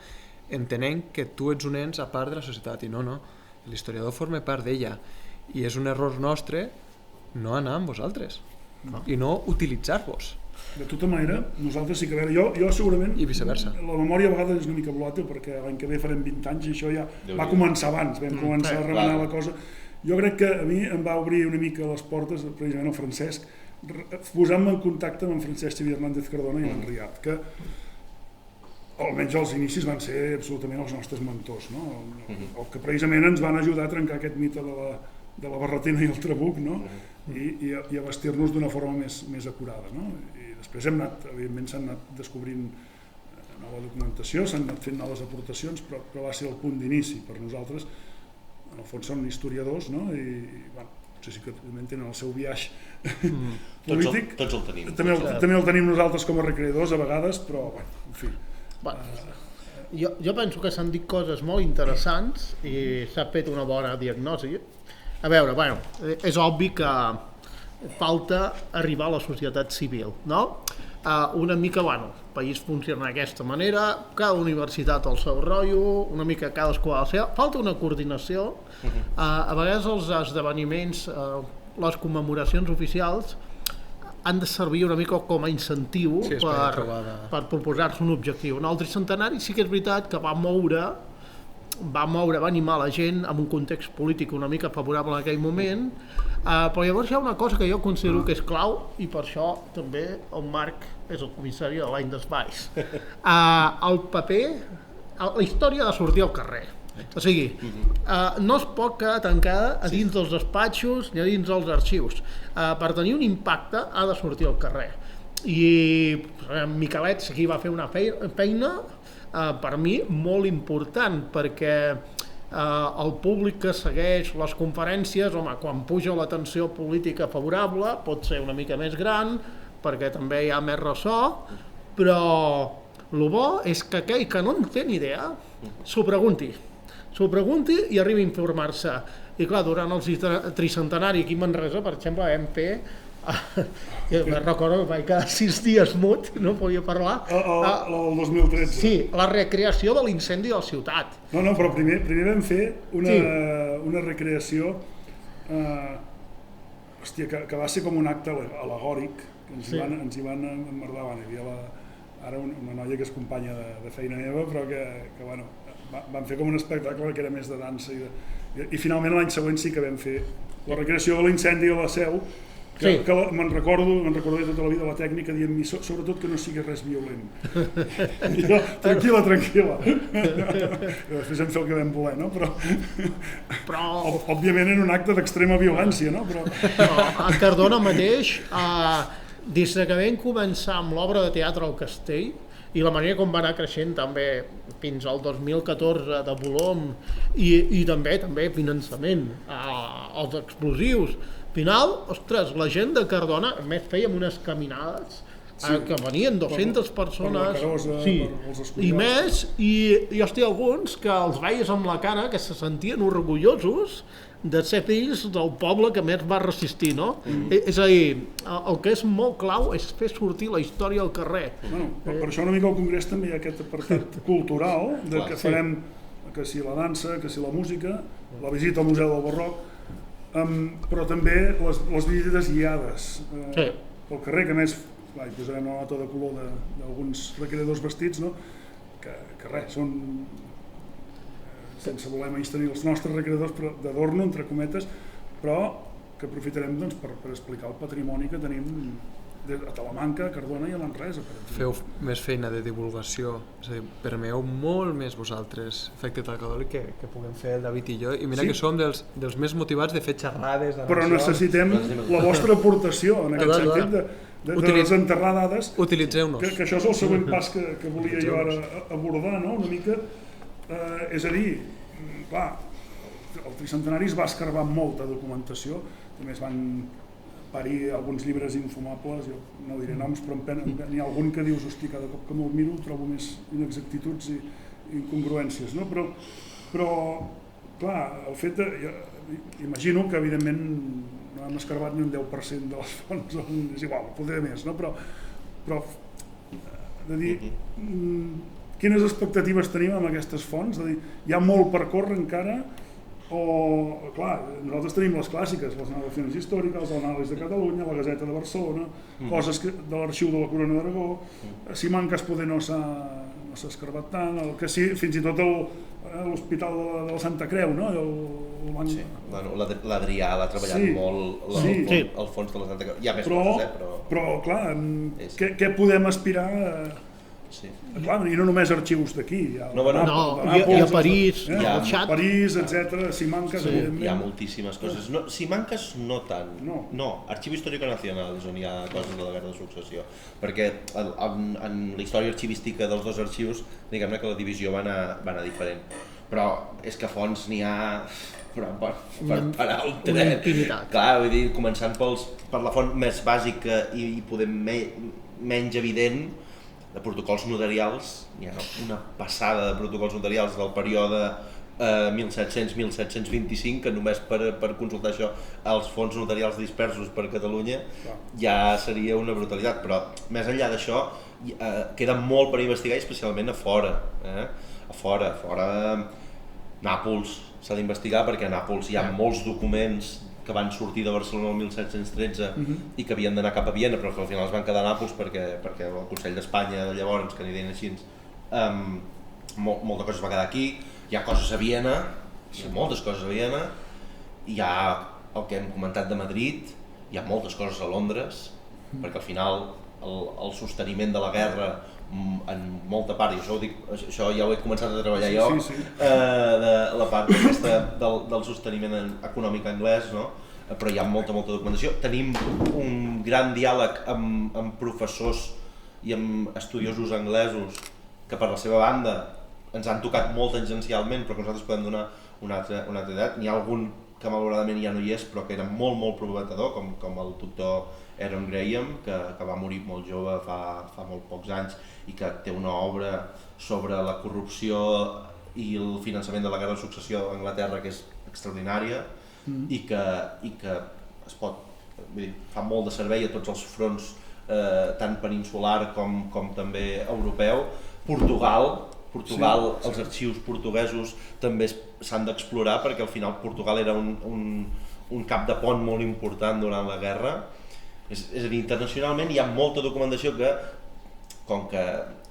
entenent que tu ets un ens a part de la societat, i no, l'historiador forma part d'ella, i és un error nostre no anar amb vosaltres, i no utilitzar-vos. De tota manera, nosaltres sí que a veure, jo segurament... I viceversa. La memòria a vegades és una mica volàtil perquè l'any que ve farem 20 anys i això ja va començar abans, vam començar a remenar la cosa. Jo crec que a mi em va obrir una mica les portes, precisament el Francesc, posant-me en contacte amb en Francesc Xavier Hernández Cardona i en Riat, que almenys als inicis van ser absolutament els nostres mentors, no? El que precisament ens van ajudar a trencar aquest mite de la barretina i el trabuc, no? I a vestir-nos d'una forma més acurada, no? I després evidentment s'han anat descobrint nova documentació, s'han anat fent noves aportacions, però va ser el punt d'inici per nosaltres. En el fons són historiadors, no? I potser sí que tenen el seu viatge polític. Tots el tenim. També el tenim nosaltres com a recreadors a vegades, però en fi. Jo penso que s'han dit coses molt interessants i s'ha fet una bona diagnosi. A veure, és obvi que falta arribar a la societat civil, no? Una mica, el país funciona d'aquesta manera, cada universitat al seu rotllo, una mica cadascú a la seva, falta una coordinació. A vegades els esdeveniments, les commemoracions oficials han de servir una mica com a incentiu per proposar-se un objectiu. En el tricentenari sí que és veritat que va animar la gent en un context polític una mica favorable en aquell moment, però llavors hi ha una cosa que jo considero que és clau i per això també el Marc és el comissari de l'any d'Espais. El paper, la història ha de sortir al carrer. O sigui, no es pot quedar tancada a dins dels despatxos ni a dins dels arxius. Per tenir un impacte ha de sortir al carrer. I Miquelet aquí va fer una feina per mi molt important, perquè el públic que segueix les conferències, quan puja la tensió política favorable pot ser una mica més gran perquè també hi ha més ressò, però el bo és que aquell que no en té ni idea s'ho pregunti i arribi a informar-se. I clar, durant el tricentenari aquí a Manresa, per exemple, vam fer recordo que vaig quedar 6 dies mut, no podia parlar. El 2013. Sí, la recreació de l'incendi de la ciutat. No, però primer vam fer una recreació que va ser com un acte alegòric, que ens hi van emmerdar. Hi havia ara una noia que és companya de feina meva, però que bueno, van fer com un espectacle que era més de dansa i finalment l'any següent sí que vam fer la recreació de l'incendi a la Seu, que me'n recordo tota la vida la tècnica dient-me sobretot que no sigui res violent. I jo, tranquil·la. Després vam fer el que vam voler, no? Però òbviament era un acte d'extrema violència, no? Però a Cardona mateix, des que vam començar amb l'obra de teatre al Castell, i la manera com va anar creixent també fins al 2014 de volum i també finançament als explosius. Al final, ostres, la gent de Cardona, a més fèiem unes caminades que venien 200 persones i més, i hòstia, alguns que els veies amb la cara que se sentien orgullosos de ser fills del poble que més va resistir, no? És a dir, el que és molt clau és fer sortir la història al carrer. Per això una mica al Congrés també hi ha aquest apartat cultural, que farem que si la dansa, que si la música, la visita al Museu del Barroc, però també les visites guiades pel carrer, que a més hi posarem la nota de color d'alguns recreadors vestits, no? Que res, són, sense voler menystenir els nostres recreadors d'adorno, entre cometes, però que aprofitarem per explicar el patrimoni que tenim a Talamanca, a Cardona i a Manresa. Feu més feina de divulgació, és a dir, permeu molt més vosaltres, Efecte Talcadòlic, que puguem fer el David i jo, i mira que som dels més motivats de fer xerrades. Però necessitem la vostra aportació, en aquest sentit, de desenterrar dades. Utilitzeu-nos. Que això és el següent pas que volia jo ara abordar, no? Una mica, és a dir, clar, el tricentenari es va escarbar molta documentació, també es van parir alguns llibres infumables, jo no diré noms, però n'hi ha algun que dius, hosti, cada cop que me'l miro trobo més inexactituds i incongruències, no? Però clar, el fet de... Imagino que evidentment no hem escarbat ni un 10% de les fonts, és igual, podré més, no? Però de dir, quines expectatives tenim amb aquestes fonts? De dir, hi ha molt per córrer encara, o, clar, nosaltres tenim les clàssiques, les narracions històriques, l'anàlisi de Catalunya, la Gazeta de Barcelona, coses de l'arxiu de la Corona d'Aragó, Simancas poder no s'ha escarbat tant, el que sí, fins i tot l'Hospital de la Santa Creu, no? Sí, bueno, l'Adrià l'ha treballat molt el fons de la Santa Creu. Hi ha més coses, però clar, què podem aspirar? Sí. Clar, i no només arxius d'aquí, hi ha a París, al Xat, París, etc. Simancas, evidentment. Hi ha moltíssimes coses. Simancas no tant. No, Arxiu Histórico Nacional és on hi ha coses de la Guerra de Successió, perquè en la història arxivística dels dos arxius, diguem-ne que la divisió va anar diferent. Però és que fonts n'hi ha per parar un tren. Clar, vull dir, començant per la font més bàsica i poder menys evident, de protocols notarials, hi ha una passada de protocols notarials del període 1700-1725, que només per consultar això els fons notarials dispersos per Catalunya ja seria una brutalitat, però més enllà d'això queda molt per investigar, especialment a fora. A fora Nàpols s'ha d'investigar, perquè a Nàpols hi ha molts documents que van sortir de Barcelona el 1713 i que havien d'anar cap a Viena, però que al final es van quedar a Nàpols perquè el Consell d'Espanya de llavors, que n'hi deien així, molta cosa es va quedar aquí. Hi ha coses a Viena, moltes coses a Viena, hi ha el que hem comentat de Madrid, hi ha moltes coses a Londres, perquè al final el sosteniment de la guerra en molta part, i això ja ho he començat a treballar jo, de la part aquesta del sosteniment econòmic anglès, no? Però hi ha molta documentació. Tenim un gran diàleg amb professors i amb estudiosos anglesos que per la seva banda ens han tocat molt tangencialment, però que nosaltres podem donar una altra edat. N'hi ha algun que malauradament ja no hi és, però que era molt prometedor, com el doctor Aaron Graham, que va morir molt jove fa molt pocs anys i que té una obra sobre la corrupció i el finançament de la Guerra de Successió a Anglaterra que és extraordinària i que es pot vull dir, fa molt de servei a tots els fronts, tant peninsular com també europeu. Portugal, els arxius portuguesos també s'han d'explorar, perquè al final Portugal era un cap de pont molt important durant la guerra. És a dir, internacionalment hi ha molta documentació que, com que,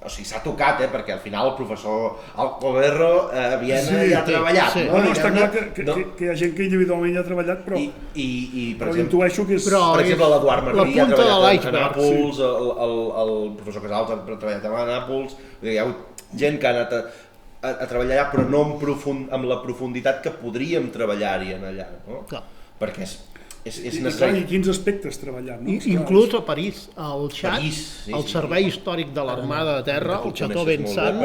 o sigui, s'ha tocat, perquè al final el professor Alcoberro a Viena hi ha treballat. No, està clar que hi ha gent que individualment hi ha treballat, però intueixo que és... Per exemple, l'Eduard Martí ha treballat a Nàpols, el professor Casals ha treballat a Nàpols, hi ha hagut gent que ha anat a treballar allà, però no amb la profunditat que podríem treballar-hi allà, no? Perquè és necessari. I quins aspectes treballant, no? Inclús a París, al Xat, el Servei Històric de l'Armada de Terra, el Chateau Vincent,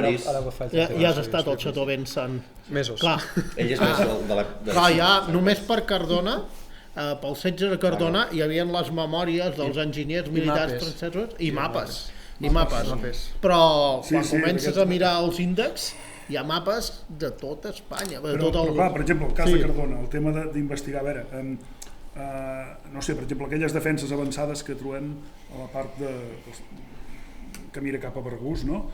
ja has estat al Chateau Vincent. Mesos. Ell és més de la... Clar, ja només per Cardona, pel setge de Cardona, hi havia les memòries dels enginyers militars francesos i mapes. Però quan comences a mirar els índexs, hi ha mapes de tota Espanya. Però clar, per exemple, el cas de Cardona, el tema d'investigar, a veure, no sé, per exemple, aquelles defenses avançades que trobem a la part que mira cap a Bergús, no?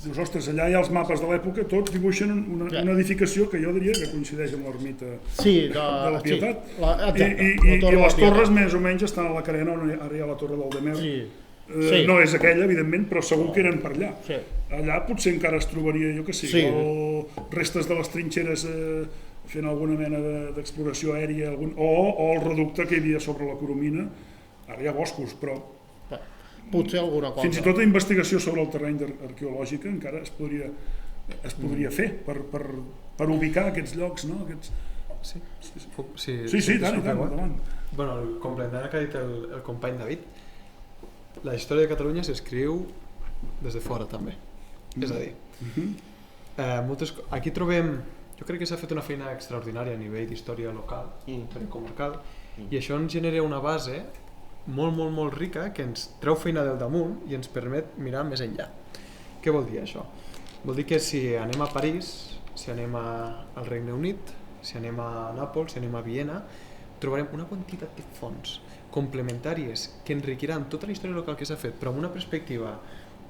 Dius, ostres, allà hi ha els mapes de l'època, tots dibuixen una edificació que jo diria que coincideix amb l'ermita de la Pietat. I les torres més o menys estan a la carena on ara hi ha la torre del Demer. No és aquella, evidentment, però segur que eren per allà. Allà potser encara es trobaria, jo què sé, restes de les trinxeres fent alguna mena d'exploració aèria, o el reducte que hi havia sobre la Coromina. Ara hi ha boscos, però potser alguna cosa. Fins i tot investigació sobre el terreny arqueològica encara es podria fer per ubicar aquests llocs, no? Sí, tant, endavant. Bueno, complementant el que ha dit el company David, la història de Catalunya s'escriu des de fora també. És a dir, aquí trobem, jo crec que s'ha fet una feina extraordinària a nivell d'història local i comarcal, i això ens genera una base molt rica que ens treu feina del damunt i ens permet mirar més enllà. Què vol dir això? Vol dir que si anem a París, si anem al Regne Unit, si anem a Nàpols, si anem a Viena, trobarem una quantitat de fonts complementàries que enriquiran tota la història local que s'ha fet, però amb una perspectiva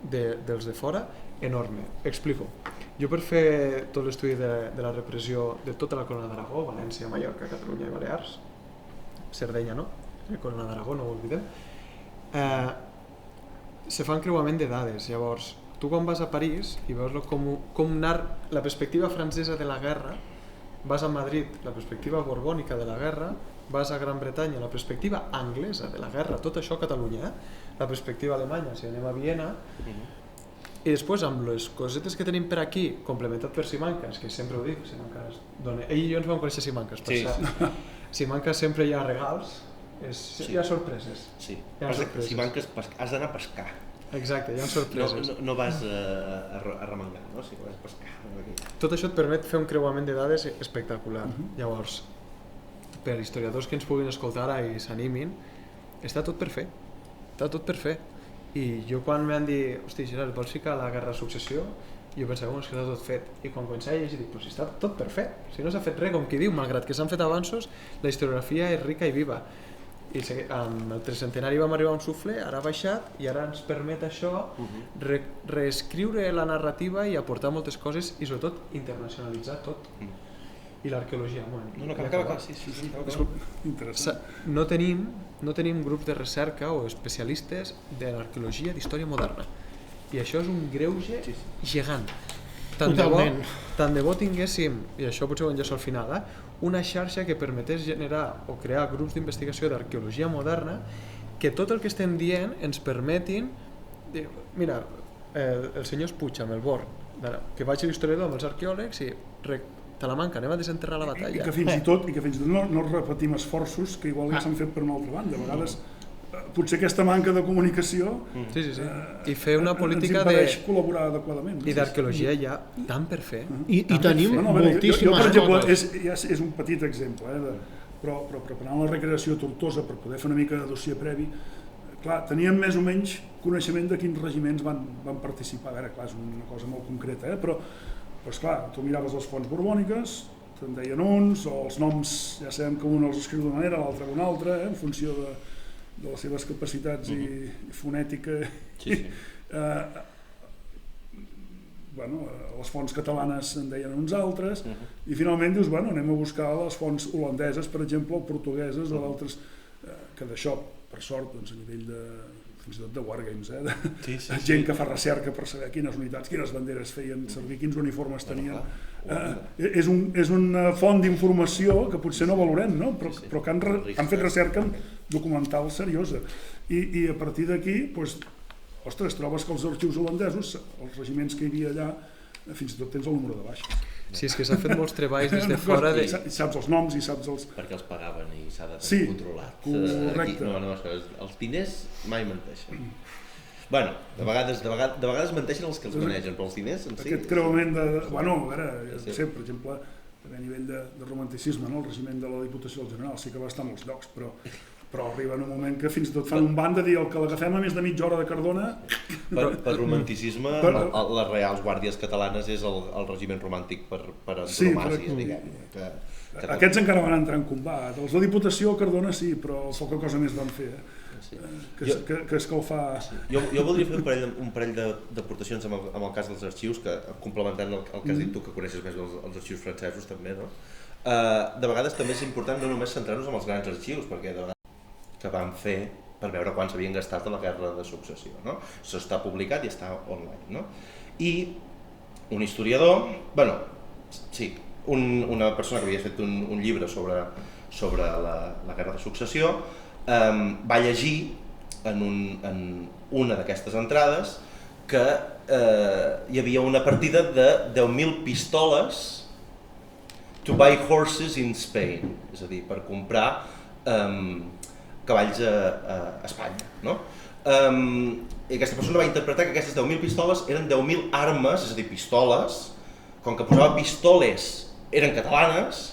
dels de fora enorme. Explico. Jo, per fer tot l'estudi de la repressió de tota la Corona d'Aragó, València, Mallorca, Catalunya i Balears, Sardenya, no? Corona d'Aragó, no ho oblidem, se fa encreuament de dades. Llavors, tu quan vas a París i veus com anar la perspectiva francesa de la guerra, vas a Madrid, la perspectiva borbònica de la guerra, vas a Gran Bretanya, la perspectiva anglesa de la guerra, tot això a Catalunya, la perspectiva alemanya, si anem a Viena, i després amb les cosetes que tenim per aquí, complementat per Simancas, que sempre ho dic, Simancas dona... Ell i jo ens vam conèixer Simancas, per cert. Simancas sempre hi ha regals, hi ha sorpreses. Sí, Simancas has d'anar a pescar. Exacte, hi ha sorpreses. No vas a remengar, no? Si vas a pescar. Tot això et permet fer un creuament de dades espectacular. Llavors, per historiadors que ens puguin escoltar ara i s'animin, està tot per fer. Està tot per fer. I jo quan m'han dit, hosti Gerard, vols ficar la guerra de successió? Jo pensava, és que està tot fet. I quan començava a llegir dic, però si està tot per fer. Si no s'ha fet res, com qui diu, malgrat que s'han fet avanços, la historiografia és rica i viva. I amb el 300enari vam arribar a un suflé, ara ha baixat i ara ens permet això reescriure la narrativa i aportar moltes coses i sobretot internacionalitzar tot. I l'arqueologia, no tenim grups de recerca o especialistes de l'arqueologia d'història moderna i això és un greuge gegant. Tant de bo tinguéssim, i això potser ho enllaço al final, una xarxa que permetés generar o crear grups d'investigació d'arqueologia moderna que tot el que estem dient ens permetin dir, mira, el senyor Puig amb el Bor, que vaig a l'historiador amb els arqueòlegs i Talamanca, anem a desenterrar la batalla. I que fins i tot no repetim esforços que igual ja s'han fet per una altra banda. A vegades potser aquesta manca de comunicació i fer una política ens impedeix col·laborar adequadament. I d'arqueologia hi ha tant per fer. I tenim moltíssimes coses. Jo, per exemple, és un petit exemple, però preparant la recreació a Tortosa per poder fer una mica de dossier previ, clar, teníem més o menys coneixement de quins regiments van participar. A veure, clar, és una cosa molt concreta, però esclar, tu miraves les fonts borbòniques, en deien uns, o els noms ja sabem que un els escriu d'una manera, l'altre d'una altra, en funció de les seves capacitats i fonètica. Les fonts catalanes en deien uns altres, i finalment dius, anem a buscar les fonts holandeses, per exemple, o portugueses, o d'altres, que d'això, per sort, a nivell fins i tot de wargames, gent que fa recerca per saber quines unitats, quines banderes feien servir, quins uniformes tenien. És una font d'informació que potser no valorem, però que han fet recerca documental seriosa. I a partir d'aquí, ostres, trobes que els arxius holandesos, els regiments que hi havia allà, fins i tot tens el número de baixes. Sí, és que s'ha fet molts treballs des de fora. I saps els noms i saps els... Perquè els pagaven i s'ha de ser controlat. Correcte. Els diners mai menteixen. Bueno, de vegades menteixen els que els coneixen, però els diners en si... Aquest creuament de... Bueno, a veure, per exemple, a nivell de romanticisme, el regiment de la Diputació del General sí que va estar a molts llocs, però arriba en un moment que fins i tot fan un ban de dir el que l'agafem a més de mitja hora de Cardona... Per romanticisme, les Reals Guàrdies Catalanes és el regiment romàntic per antonomàsia, diguem. Aquests encara van entrar en combat. Els de Diputació a Cardona sí, però poca cosa més van fer. Que escalfar... Jo voldria fer un parell d'aportacions amb el cas dels arxius, complementant el que has dit tu, que coneixes més els arxius francesos també, no? De vegades també és important no només centrar-nos en els grans arxius, perquè de vegades que van fer per veure quant s'havien gastat a la guerra de successió. Això està publicat i està online. I un historiador, una persona que havia fet un llibre sobre la guerra de successió, va llegir en una d'aquestes entrades que hi havia una partida de 10.000 pistoles to buy horses in Spain, és a dir, per comprar cavalls a Espanya. I aquesta persona va interpretar que aquestes 10.000 pistoles eren 10.000 armes, és a dir, pistoles, com que posava pistoles eren catalanes,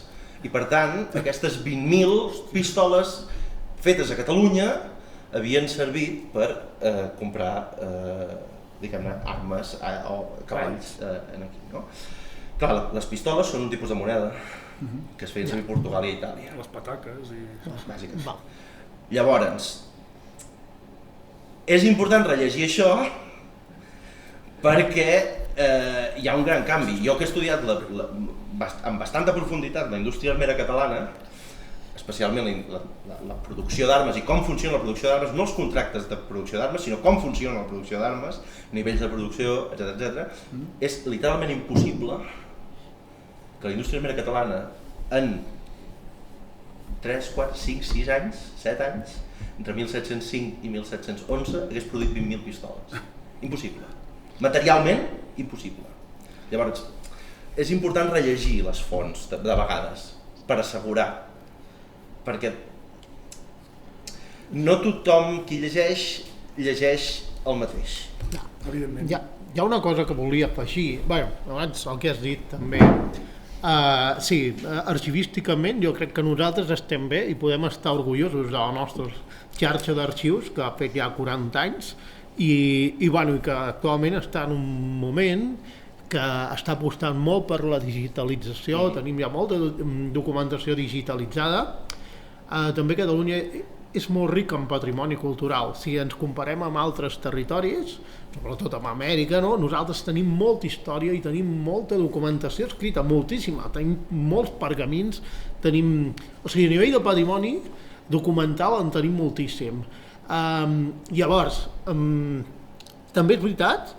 i per tant aquestes 20.000 pistoles fetes a Catalunya havien servit per comprar armes o cavalls aquí. Clar, les pistoles són un tipus de moneda que es feien servir a Portugal i Itàlia. Les pataques i... Bàsiques. Llavors, és important rellegir això perquè hi ha un gran canvi. Jo que he estudiat amb bastanta profunditat la indústria armera catalana, especialment la producció d'armes i com funciona la producció d'armes, no els contractes de producció d'armes, sinó com funciona la producció d'armes, nivells de producció, etc. És literalment impossible que la indústria armera catalana en 3, 4, 5, 6 anys, 7 anys, entre 1705 i 1711 hagués produït 20.000 pistoles. Impossible. Materialment, impossible. Llavors, és important rellegir les fonts de vegades per assegurar, perquè no tothom qui llegeix el mateix. Evidentment. Hi ha una cosa que volia afegir, abans el que has dit també. Sí, arxivísticament jo crec que nosaltres estem bé i podem estar orgullosos de la nostra xarxa d'arxius que ha fet ja 40 anys i que actualment està en un moment que està apostant molt per la digitalització, tenim ja molta documentació digitalitzada. També Catalunya és molt rica en patrimoni cultural. Si ens comparem amb altres territoris, sobretot amb Amèrica, nosaltres tenim molta història i tenim molta documentació escrita, moltíssima. Tenim molts pergamins, a nivell de patrimoni documental en tenim moltíssim. Llavors, també és veritat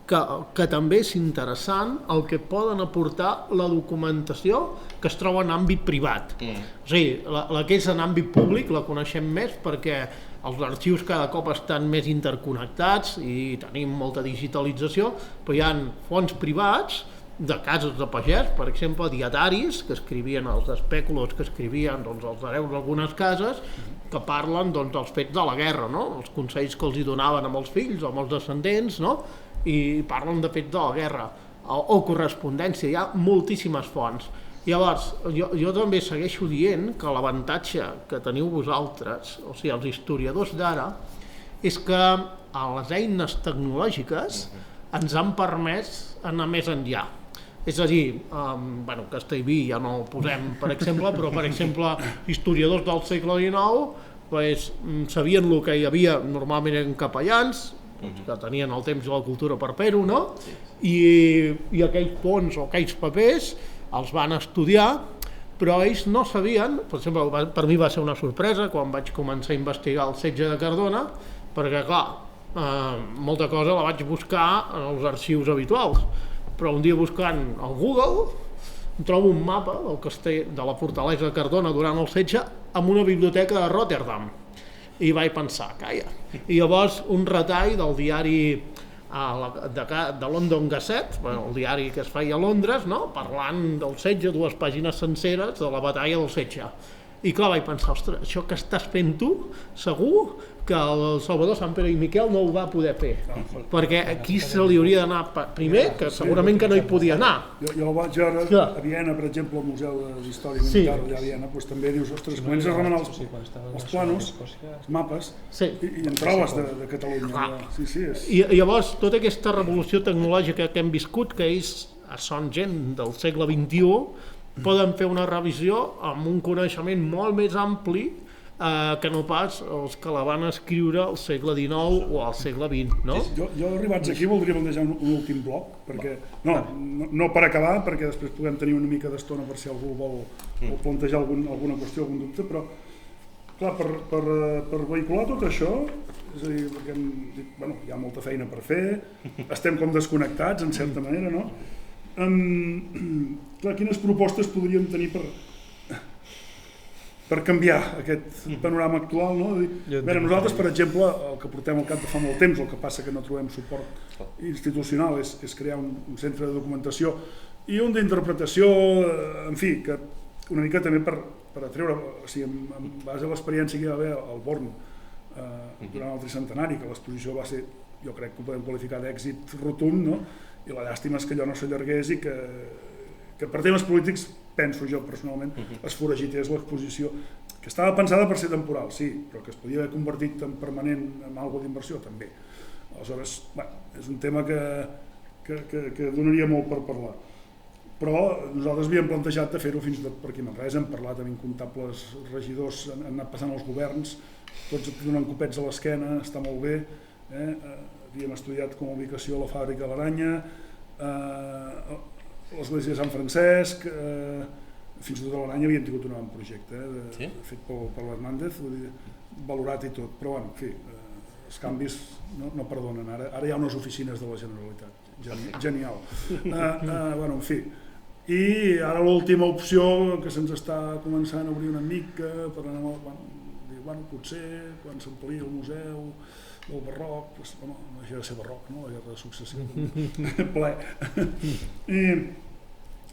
que també és interessant el que poden aportar la documentació que es troba en àmbit privat. O sigui, la que és en àmbit públic la coneixem més perquè els arxius cada cop estan més interconnectats i tenim molta digitalització, però hi ha fons privats de cases de pagès, per exemple, dietaris que escrivien els espèculos, que escrivien els hereus d'algunes cases, que parlen dels fets de la guerra, els consells que els donaven amb els fills o amb els descendents, i parlen de fets de la guerra o correspondència. Hi ha moltíssimes fonts. Llavors, jo també segueixo dient que l'avantatge que teniu vosaltres, o sigui, els historiadors d'ara, és que les eines tecnològiques ens han permès anar més enllà. És a dir, Castellví ja no ho posem per exemple, però per exemple historiadors del segle XIX pues, sabien el que hi havia, normalment eren capellans, que tenien el temps i la cultura per fer-ho, no? I aquells ponts o aquells papers els van estudiar, però ells no sabien, per exemple, per mi va ser una sorpresa quan vaig començar a investigar el setge de Cardona, perquè clar, molta cosa la vaig buscar en els arxius habituals, però un dia buscant al Google trobo un mapa del castell de la fortalesa de Cardona durant el setge amb una biblioteca de Rotterdam i vaig pensar, calla, i llavors un retall del diari de London Gazette, el diari que es feia a Londres, no? Parlant del setge, 2 pàgines senceres de la batalla del setge. I clar, vaig pensar, ostres, això que estàs fent tu, segur que el Salvador Sanpere i Miquel no ho va poder fer, perquè aquí se li hauria d'anar primer, que segurament que no hi podia anar. Jo el vaig veure a Viena, per exemple, al Museu d'Història Militar allà a Viena, doncs també dius, ostres, comences a remenar els planos, els mapes, i en trobes de Catalunya. I llavors, tota aquesta revolució tecnològica que hem viscut, que ells són gent del segle XXI, poden fer una revisió amb un coneixement molt més ampli que no pas els que la van escriure al segle XIX o al segle XX, no? Jo arribats aquí voldria plantejar un últim bloc, perquè, no per acabar, perquè després puguem tenir una mica d'estona per si algú vol plantejar alguna qüestió, algun dubte, però clar, per vehicular tot això, és a dir, perquè hi ha molta feina per fer, estem com desconnectats en certa manera, no? Clar, quines propostes podríem tenir per canviar aquest panorama actual, no? Bé, nosaltres, per exemple, el que portem al cap de fa molt temps, el que passa que no trobem suport institucional, és crear un centre de documentació i un d'interpretació, en fi, que una mica també per atreure, o sigui, en base a l'experiència que hi va haver al Born durant el tricentenari, que l'exposició va ser, jo crec que ho podem qualificar d'èxit rotund, no? I la llàstima és que allò no s'allargués i que per temes polítics, penso jo personalment, es foragités l'exposició, que estava pensada per ser temporal, sí, però que es podia haver convertit en permanent en alguna cosa d'inversió, també. Aleshores, és un tema que donaria molt per parlar. Però nosaltres havíem plantejat de fer-ho fins per aquí a Manresa, hem parlat amb incomptables regidors, han anat passant els governs, tots et donen copets a l'esquena, està molt bé, havíem estudiat com a ubicació la fàbrica de l'Aranya, l'església de Sant Francesc, fins i tot a l'Aranya havíem tingut un projecte fet per l'Hernández, valorat i tot, però en fi, els canvis no perdonen, ara hi ha unes oficines de la Generalitat, genial. En fi, i ara l'última opció que se'ns està començant a obrir una mica per anar, potser quan s'ampliï el museu del barroc, no deixa de ser barroc, no? La guerra de successió, ple.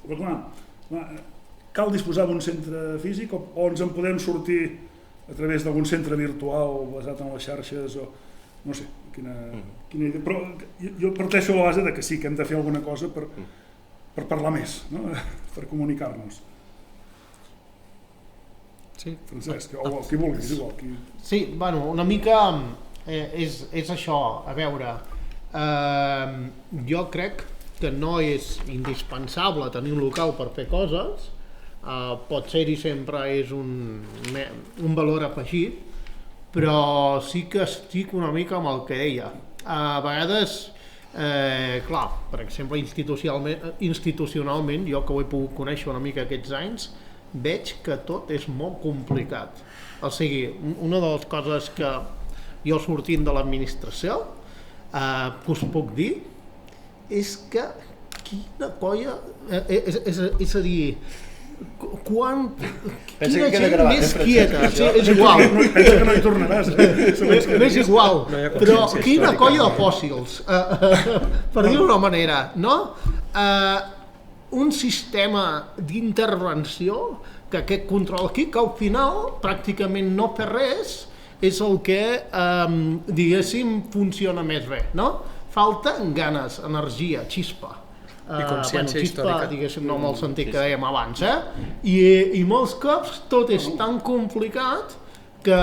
Però clar, cal disposar d'un centre físic o ens en podem sortir a través d'algun centre virtual basat en les xarxes o no sé, quina idea. Però jo parteixo a la base de que sí, que hem de fer alguna cosa per parlar més, per comunicar-nos. Sí. Francesc, o qui vulguis, igual. Sí, una mica és això, a veure, jo crec que no és indispensable tenir un local per fer coses, pot ser-hi sempre és un valor afegit, però sí que estic una mica amb el que deia. A vegades, clar, per exemple, institucionalment, jo que ho he pogut conèixer una mica aquests anys, veig que tot és molt complicat. O sigui, una de les coses que jo sortint de l'administració que us puc dir és que quina colla, és a dir, quina gent més quieta, és igual, pensa que no hi tornaràs, és igual, però quina colla de fòssils, per dir-ho d'una manera, no? Un sistema d'intervenció que aquest control aquí, que al final pràcticament no fer res, és el que, diguéssim, funciona més bé, no? Falta ganes, energia, xispa. I consciència històrica. Diguéssim, no en el sentit que dèiem abans, I molts cops tot és tan complicat que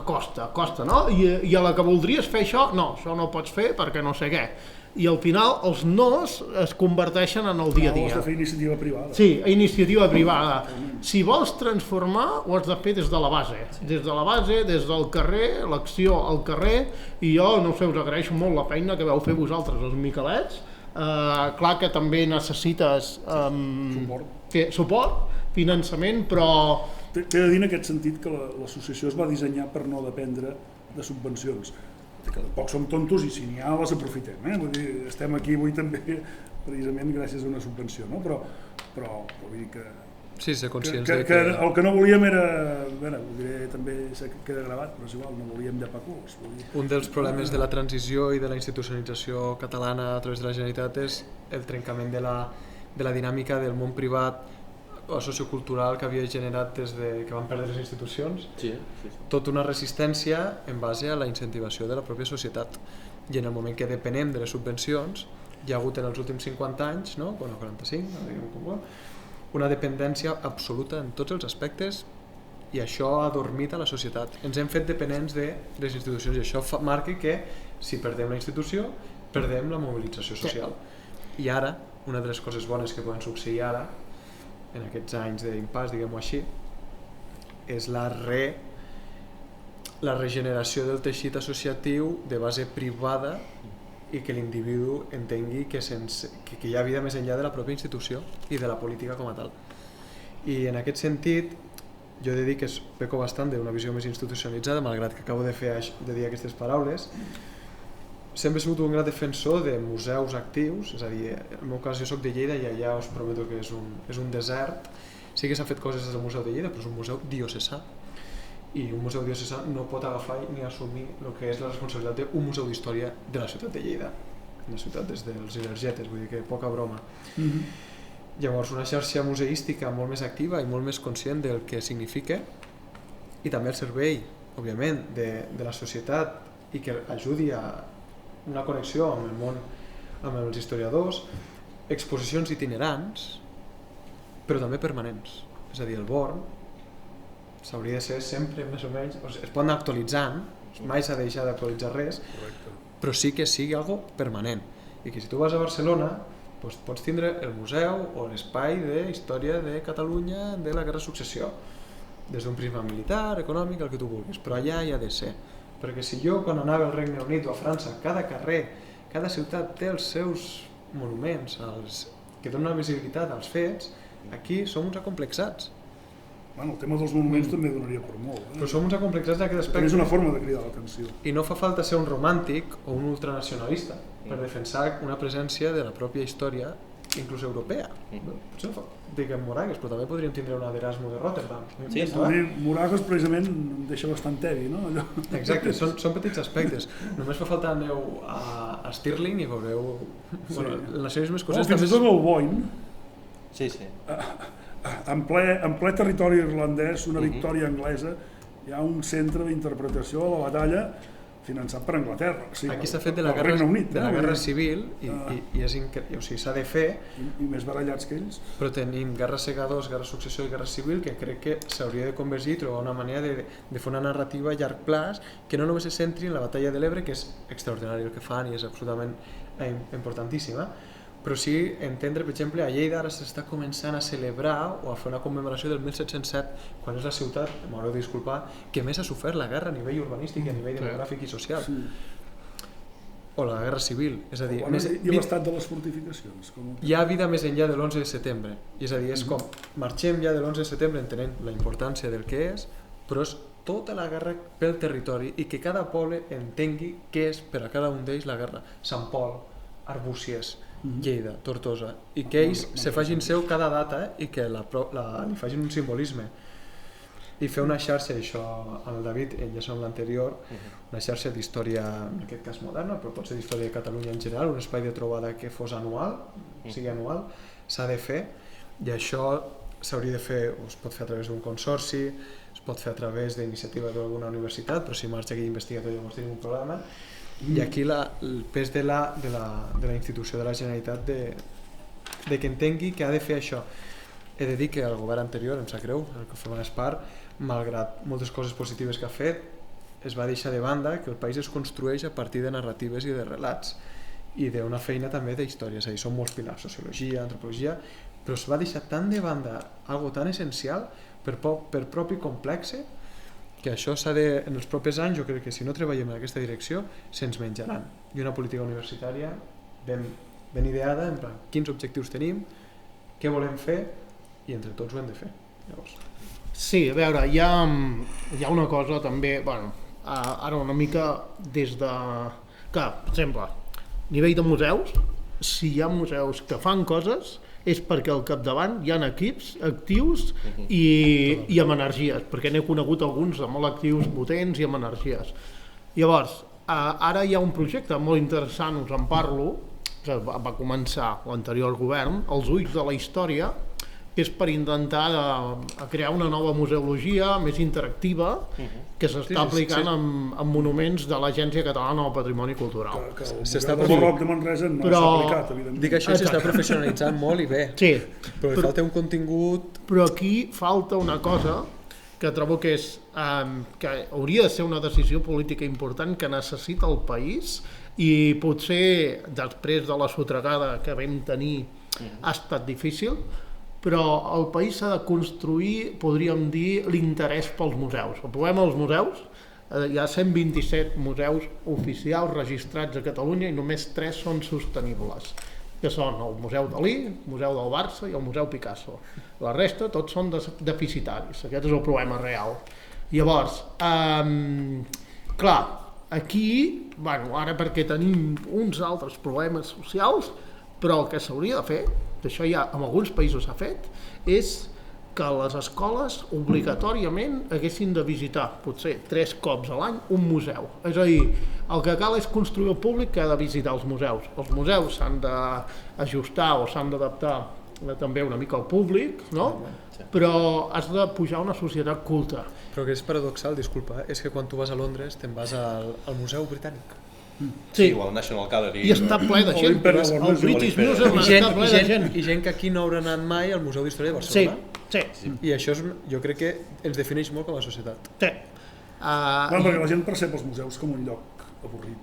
costa, no? I a la que voldries fer això, no, això no ho pots fer perquè no sé què. i al final els nos es converteixen en el dia a Però has dia. de fer iniciativa privada. Sí, a iniciativa privada. Si vols transformar, ho has de fer des de la base. Des de la base, des del carrer, l'acció al carrer, i jo, no sé, us agraeixo molt la feina que vau fer vosaltres, els Miquelets. Clar que també necessites suport, finançament, però... T'he de dir en aquest sentit que l'associació es va dissenyar per no dependre de subvencions. Que poc som tontos i si n'hi ha les aprofitem. Vull dir, estem aquí avui també precisament gràcies a una subvenció, no? Però vull dir que... Sí, ser conscients que el que no volíem era... Bé, ho diré també, sé que queda gravat, però és igual, no volíem llepar culs. Un dels problemes de la transició i de la institucionalització catalana a través de la Generalitat és el trencament de la dinàmica del món privat o sociocultural que havia generat des que van perdre les institucions, tota una resistència en base a la incentivació de la pròpia societat. I en el moment que depenem de les subvencions, hi ha hagut en els últims 50 anys, no? 45, una dependència absoluta en tots els aspectes, i això ha adormit a la societat. Ens hem fet dependents de les institucions i això marca que si perdem la institució, perdem la mobilització social. I ara, una de les coses bones que poden succeir ara, en aquests anys d'impàs, diguem-ho així, és la regeneració del teixit associatiu de base privada i que l'individu entengui que hi ha vida més enllà de la pròpia institució i de la política com a tal. I en aquest sentit, jo he de dir que peco bastant d'una visió més institucionalitzada, malgrat que acabo de dir aquestes paraules. Sempre he sigut un gran defensor de museus actius, és a dir, en el meu cas jo soc de Lleida i allà us prometo que és un desert. Sí que s'han fet coses des del Museu de Lleida, però és un museu diocesà, i un museu diocesà no pot agafar ni assumir el que és la responsabilitat d'un museu d'història de la ciutat de Lleida, una ciutat des dels Ilergetes, vull dir que poca broma. Llavors, una xarxa museística molt més activa i molt més conscient del que significa, i també el servei, òbviament, de la societat, i que ajudi a una connexió amb el món, amb els historiadors, exposicions itinerants, però també permanents. És a dir, el Born s'hauria de ser sempre més o menys, es pot anar actualitzant, mai s'ha de deixar d'actualitzar res, però sí que sigui algo permanent. I que si tu vas a Barcelona, doncs pots tindre el museu o l'espai de història de Catalunya de la Guerra de Successió, des d'un prisma militar, econòmic, el que tu vulguis, però allà hi ha de ser. Perquè si jo, quan anava al Regne Unit o a França, cada carrer, cada ciutat té els seus monuments que donen una visibilitat als fets, aquí som uns acomplexats. Bueno, el tema dels monuments també donaria per molt. Però som uns acomplexats d'aquest aspecte. També és una forma de cridar l'atenció. I no fa falta ser un romàntic o un ultranacionalista per defensar una presència de la pròpia història, inclús europea. Potser no fa, diguem Moragues, però també podríem tindre una d'Erasmus de Rotterdam. Sí, Moragues precisament em deixa bastant heavy, no? Exacte, són petits aspectes. Només fa falta aneu a Stirling i veureu les nacionalismes coses. Fins i tot el Boyne, sí. en ple territori irlandès, una victòria anglesa, hi ha un centre d'interpretació de la batalla finançat per Anglaterra. Aquí s'ha fet de la guerra civil i s'ha de fer. I més barallats que ells. Però tenim guerra cega 2, guerra successió i guerra civil, que crec que s'hauria de convergir, trobar una manera de fer una narrativa a llarg plaç que no només se centri en la batalla de l'Ebre, que és extraordinari el que fan i és absolutament importantíssima, però sí entendre, per exemple, a Lleida ara s'està començant a celebrar o a fer una commemoració del 1707, quan és la ciutat, m'haureu de disculpar, que més ha sofert la guerra a nivell urbanístic i a nivell demogràfic i social. O la guerra civil, és a dir... I l'estat de les fortificacions. Hi ha vida més enllà de l'11 de setembre, és a dir, és com marxem ja de l'11 de setembre entenent la importància del que és, però és tota la guerra pel territori i que cada poble entengui què és per a cada un d'ells la guerra. Sant Pol, Arbúcies, Lleida, Tortosa, i que ells se facin seu cada data i que li facin un simbolisme. I fer una xarxa, això amb el David, ja som l'anterior, una xarxa d'història, en aquest cas moderna, però pot ser d'història de Catalunya en general, un espai de trobada que fos anual, sigui anual, s'ha de fer, i això s'hauria de fer, es pot fer a través d'un consorci, es pot fer a través d'iniciativa d'alguna universitat, però si marxa aquí investigador llavors tenim un programa. I aquí el pes de la institució de la Generalitat de que entengui que ha de fer això. He de dir que el govern anterior, em sap greu, el que forma part, malgrat moltes coses positives que ha fet, es va deixar de banda que el país es construeix a partir de narratives i de relats. i d'una feina també d'història, és a dir, són molts pilars, sociologia, antropologia, però es va deixar tan de banda algo tan essencial per propi complexe que això s'ha de, en els propers anys, jo crec que si no treballem en aquesta direcció se'ns menjaran, i una política universitària ben ideada, en plan, quins objectius tenim, què volem fer, i entre tots ho hem de fer. Llavors. Sí, a veure, hi ha una cosa també, bueno, ara una mica des de... que, per exemple, a nivell de museus, si hi ha museus que fan coses, és perquè al capdavant hi ha equips actius i amb energies, perquè n'he conegut alguns de molt actius, potents i amb energies. Llavors, ara hi ha un projecte molt interessant, us en parlo, que va començar l'anterior govern, Els ulls de la història, que és per intentar crear una nova museologia més interactiva que s'està aplicant en monuments de l'Agència Catalana del Patrimoni Cultural. Que el Museu del Barroc de Manresa no s'ha aplicat, evidentment. Dic això, s'està professionalitzant molt i bé, Sí, però li falta un contingut... però aquí falta una cosa que trobo que és que hauria de ser una decisió política important que necessita el país, i potser després de la sotragada que vam tenir ha estat difícil, però el país s'ha de construir, podríem dir, l'interès pels museus. El problema dels museus, hi ha 127 museus oficials registrats a Catalunya i només 3 són sostenibles, que són el Museu Dalí, el Museu del Barça i el Museu Picasso. La resta tots són deficitaris, aquest és el problema real. Llavors, clar, aquí, bueno, ara perquè tenim uns altres problemes socials, però el que s'hauria de fer, això ja en alguns països s'ha fet, és que les escoles obligatòriament haguessin de visitar, potser 3 cops a l'any, un museu. És a dir, el que cal és construir el públic que ha de visitar els museus. Els museus s'han d'ajustar o s'han d'adaptar també una mica al públic, no? Però has de pujar a una societat culta. Però que és paradoxal, disculpa, és que quan tu vas a Londres te'n vas al Museu Britànic. Sí, o al National Gallery. I està ple de gent, el British Museum està ple de gent. I gent que aquí no haurà anat mai al Museu d'Història de Barcelona. Sí. I això jo crec que ens defineix molt com a societat. Sí. Perquè la gent percep els museus com un lloc avorrit.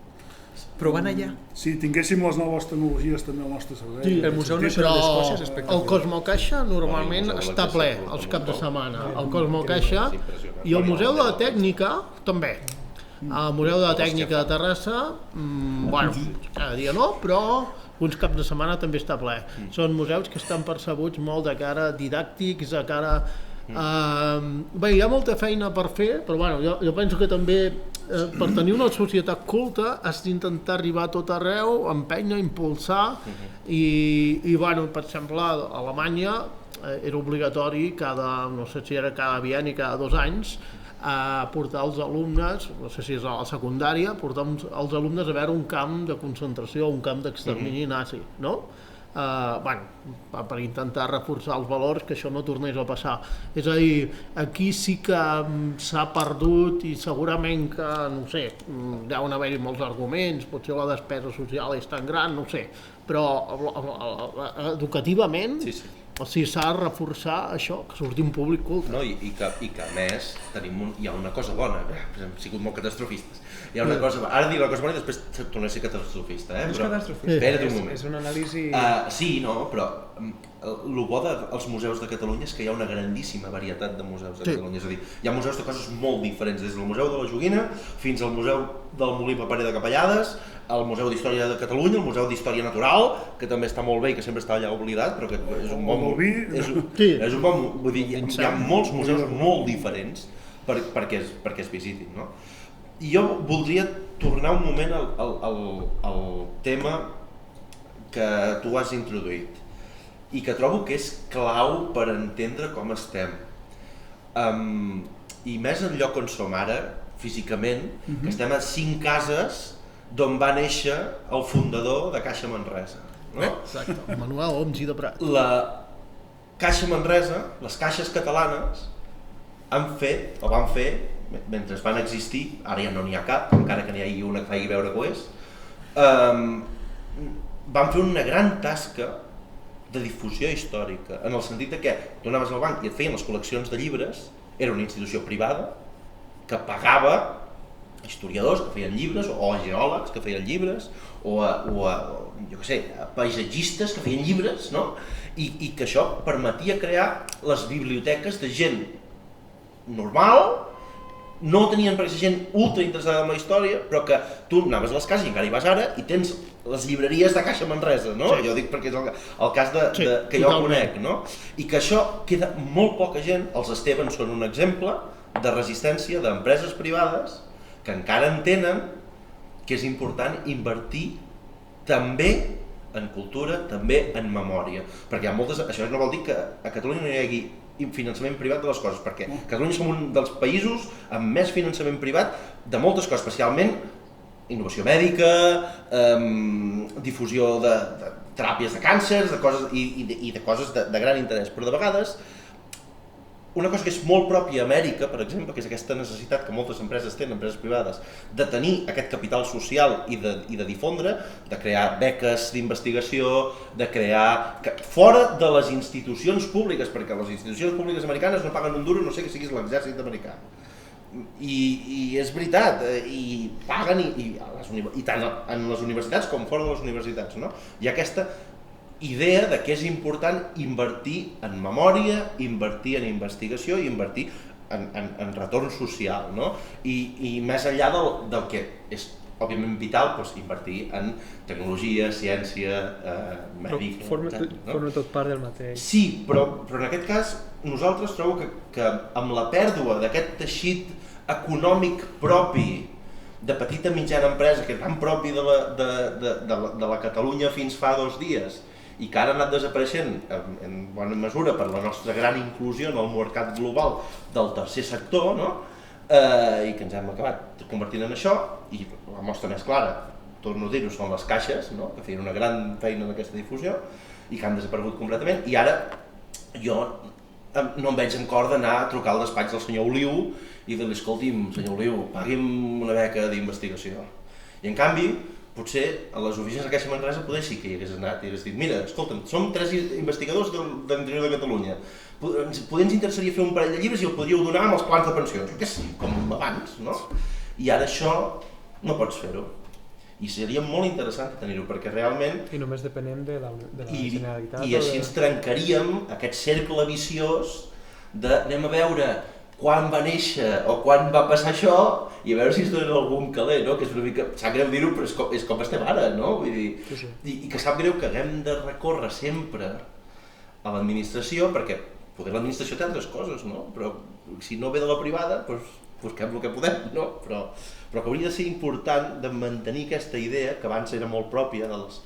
Però van allà. Si tinguéssim les noves tecnologies també al nostre servei... El Museu Nacional d'Escòcia és espectacular. El Cosmo Caixa normalment està ple els caps de setmana. El Cosmo Caixa i el Museu de la Tècnica també. Al Museu de la Tècnica de Terrassa, bueno, cada dia no, però uns caps de setmana també està ple. Són museus que estan percebuts molt de cara didàctics, de cara... Bé, hi ha molta feina per fer, però bueno, jo penso que també per tenir una societat culta has d'intentar arribar a tot arreu, empènyer, impulsar, i bueno, per exemple, a Alemanya era obligatori no sé si era cada bienni, cada 2 anys, portar els alumnes, no sé si és a la secundària, portar els alumnes a veure un camp de concentració, un camp d'extermini nazi, no? Per intentar reforçar els valors que això no tornés a passar. És a dir, aquí sí que s'ha perdut i segurament que, no sé, deuen haver-hi molts arguments, potser la despesa social és tan gran, no sé, però educativament s'ha de reforçar això, que surti un públic culte. No, i que a més hi ha una cosa bona, hem sigut molt catastrofistes. Hi ha una cosa, ara dic la cosa bona i després tornaré a ser catastrofista. No és catastrofista, espera't un moment. És una anàlisi... Sí, no, però el bo dels museus de Catalunya és que hi ha una grandíssima varietat de museus de Catalunya. És a dir, hi ha museus de coses molt diferents, des del Museu de la Joguina fins al Museu del Molí Paperer de Capellades, el Museu d'Història de Catalunya, el Museu d'Història Natural, que també està molt bé i que sempre està allà oblidat, però que és un bon... Vull dir, hi ha molts museus molt diferents perquè es visitin, no? I jo voldria tornar un moment al tema que tu has introduït i que trobo que és clau per entendre com estem. I més en lloc on som ara, físicament, que estem a 5 cases d'on va néixer el fundador de Caixa Manresa. Exacte, Manuel Oms i de Prat. La Caixa Manresa, les caixes catalanes, van fer, mentre van existir, ara ja no n'hi ha cap, encara que n'hi hagi una que faci veure que ho és, van fer una gran tasca de difusió històrica, en el sentit que tu anaves al banc i et feien les col·leccions de llibres, era una institució privada que pagava historiadors que feien llibres, o a geòlegs que feien llibres, o a jo què sé, a paisatgistes que feien llibres, no? I que això permetia crear les biblioteques de gent normal, no tenien per gent ultra interessada en la història, però que tu anaves a les cases, i encara hi vas ara, i tens les llibreries de Caixa Manresa, no? Jo dic perquè és el cas que jo conec, no? I que això queda molt poca gent, els Estebens són un exemple de resistència d'empreses privades que encara entenen que és important invertir també en cultura, també en memòria, perquè hi ha moltes, això no vol dir que a Catalunya no hi hagi finançament privat de les coses, perquè Catalunya som un dels països amb més finançament privat de moltes coses, especialment innovació mèdica, difusió de teràpies de càncers, de coses i de coses de gran interès, però de vegades una cosa que és molt pròpia a Amèrica, per exemple, que és aquesta necessitat que moltes empreses tenen, empreses privades, de tenir aquest capital social i de difondre, de crear beques d'investigació, de crear fora de les institucions públiques, perquè les institucions públiques americanes no paguen un duro, no sé que siguis l'exèrcit americà. I és veritat, i paguen i tant en les universitats com fora de les universitats, no? Hi ha aquesta idea de que és important invertir en memòria, invertir en investigació i invertir en retorn social, no? I més enllà del que és òbviament vital, doncs, invertir en tecnologia, ciència, mèdica... Forma tot part del mateix. Sí, però en aquest cas nosaltres trobo que amb la pèrdua d'aquest teixit econòmic propi de petita mitjana empresa, que és tan propi de la Catalunya fins fa 2 dies, i que ara ha anat desapareixent en bona mesura per la nostra gran inclusió en el mercat global del tercer sector, no? I que ens hem acabat convertint en això, i la mostra més clara, torno a dir-ho, són les caixes, no? Que feien una gran feina en aquesta difusió i que han desaparegut completament, i ara jo no em veig en cor d'anar a trucar al despatx del senyor Oliu i dir-li, escolti'm, senyor Oliu, pagui'm una beca d'investigació. I en canvi, potser a les oficines de Caixa Manresa poder sí que hi hagués anat i hagués dit, mira, escolta'm, som 3 investigadors de l'interior de Catalunya, poder ens interessaria fer un parell de llibres i el podríeu donar amb els plans de pensions, que sí, com abans, no? I ara això no pots fer-ho. I seria molt interessant tenir-ho, perquè realment... I només depenem de la Generalitat. I així ens trencaríem aquest cercle viciós de anem a veure quan va néixer o quan va passar això i a veure si es dona algun caler, no? Que és una mica, sap greu dir-ho, però és com estem ara, no? Vull dir, sí. I que sap greu que haguem de recórrer sempre a l'administració, perquè poder l'administració té altres coses, no? Però si no ve de la privada, doncs busquem el que podem, no? Però que hauria de ser important de mantenir aquesta idea, que abans era molt pròpia de les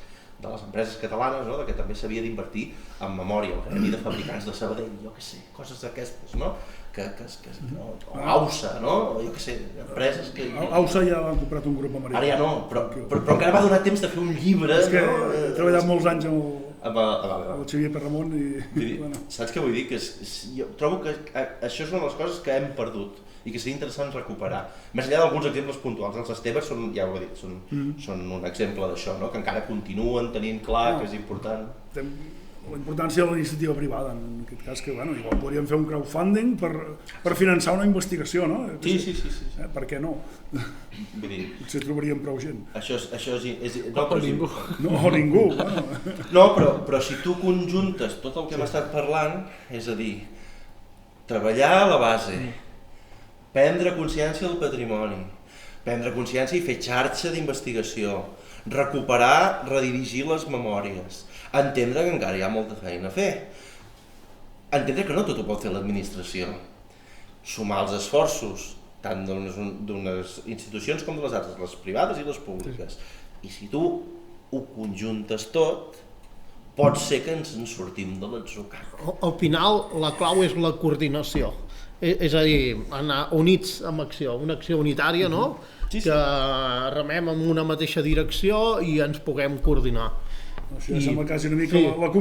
empreses catalanes, no? De que també s'havia d'invertir en memòria, el gremi de fabricants de Sabadell, jo què sé, coses d'aquestes, no? O AUSA, no? O jo què sé, empreses que... AUSA ja l'han comprat un grup americà. Ara ja no, però encara va donar temps de fer un llibre... És que he treballat molts anys amb el Xavier Perramon i... Saps què vull dir? Jo trobo que això és una de les coses que hem perdut i que seria interessant recuperar. Més enllà d'alguns exemples puntuals, els Estebes són, ja ho he dit, són un exemple d'això, no? Que encara continuen tenint clar que és important. La importància de la iniciativa privada, en aquest cas, que bueno, igual podríem fer un crowdfunding per finançar una investigació, no? Sí. Per què no? Vull dir... Potser trobaríem prou gent. Això és no, però ningú. No, ningú, bueno. No, però si tu conjuntes tot el que hem estat parlant, és a dir, treballar a la base, prendre consciència del patrimoni, prendre consciència i fer xarxa d'investigació, recuperar, redirigir les memòries, entendre que encara hi ha molta feina a fer, entendre que no tot ho pot fer l'administració, sumar els esforços tant d'unes institucions com de les altres, les privades i les públiques, i si tu ho conjuntes tot, pot ser que ens en sortim de l'atzucac. Al final la clau és la coordinació, és a dir, anar units amb acció, una acció unitària, no? Sí. Que remem en una mateixa direcció i ens puguem coordinar. Això ja sembla quasi una mica la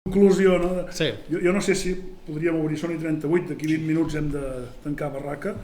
conclusió, no? Sí. Jo no sé si podríem obrir, són i 38, d'aquí 20 minuts hem de tancar barraca.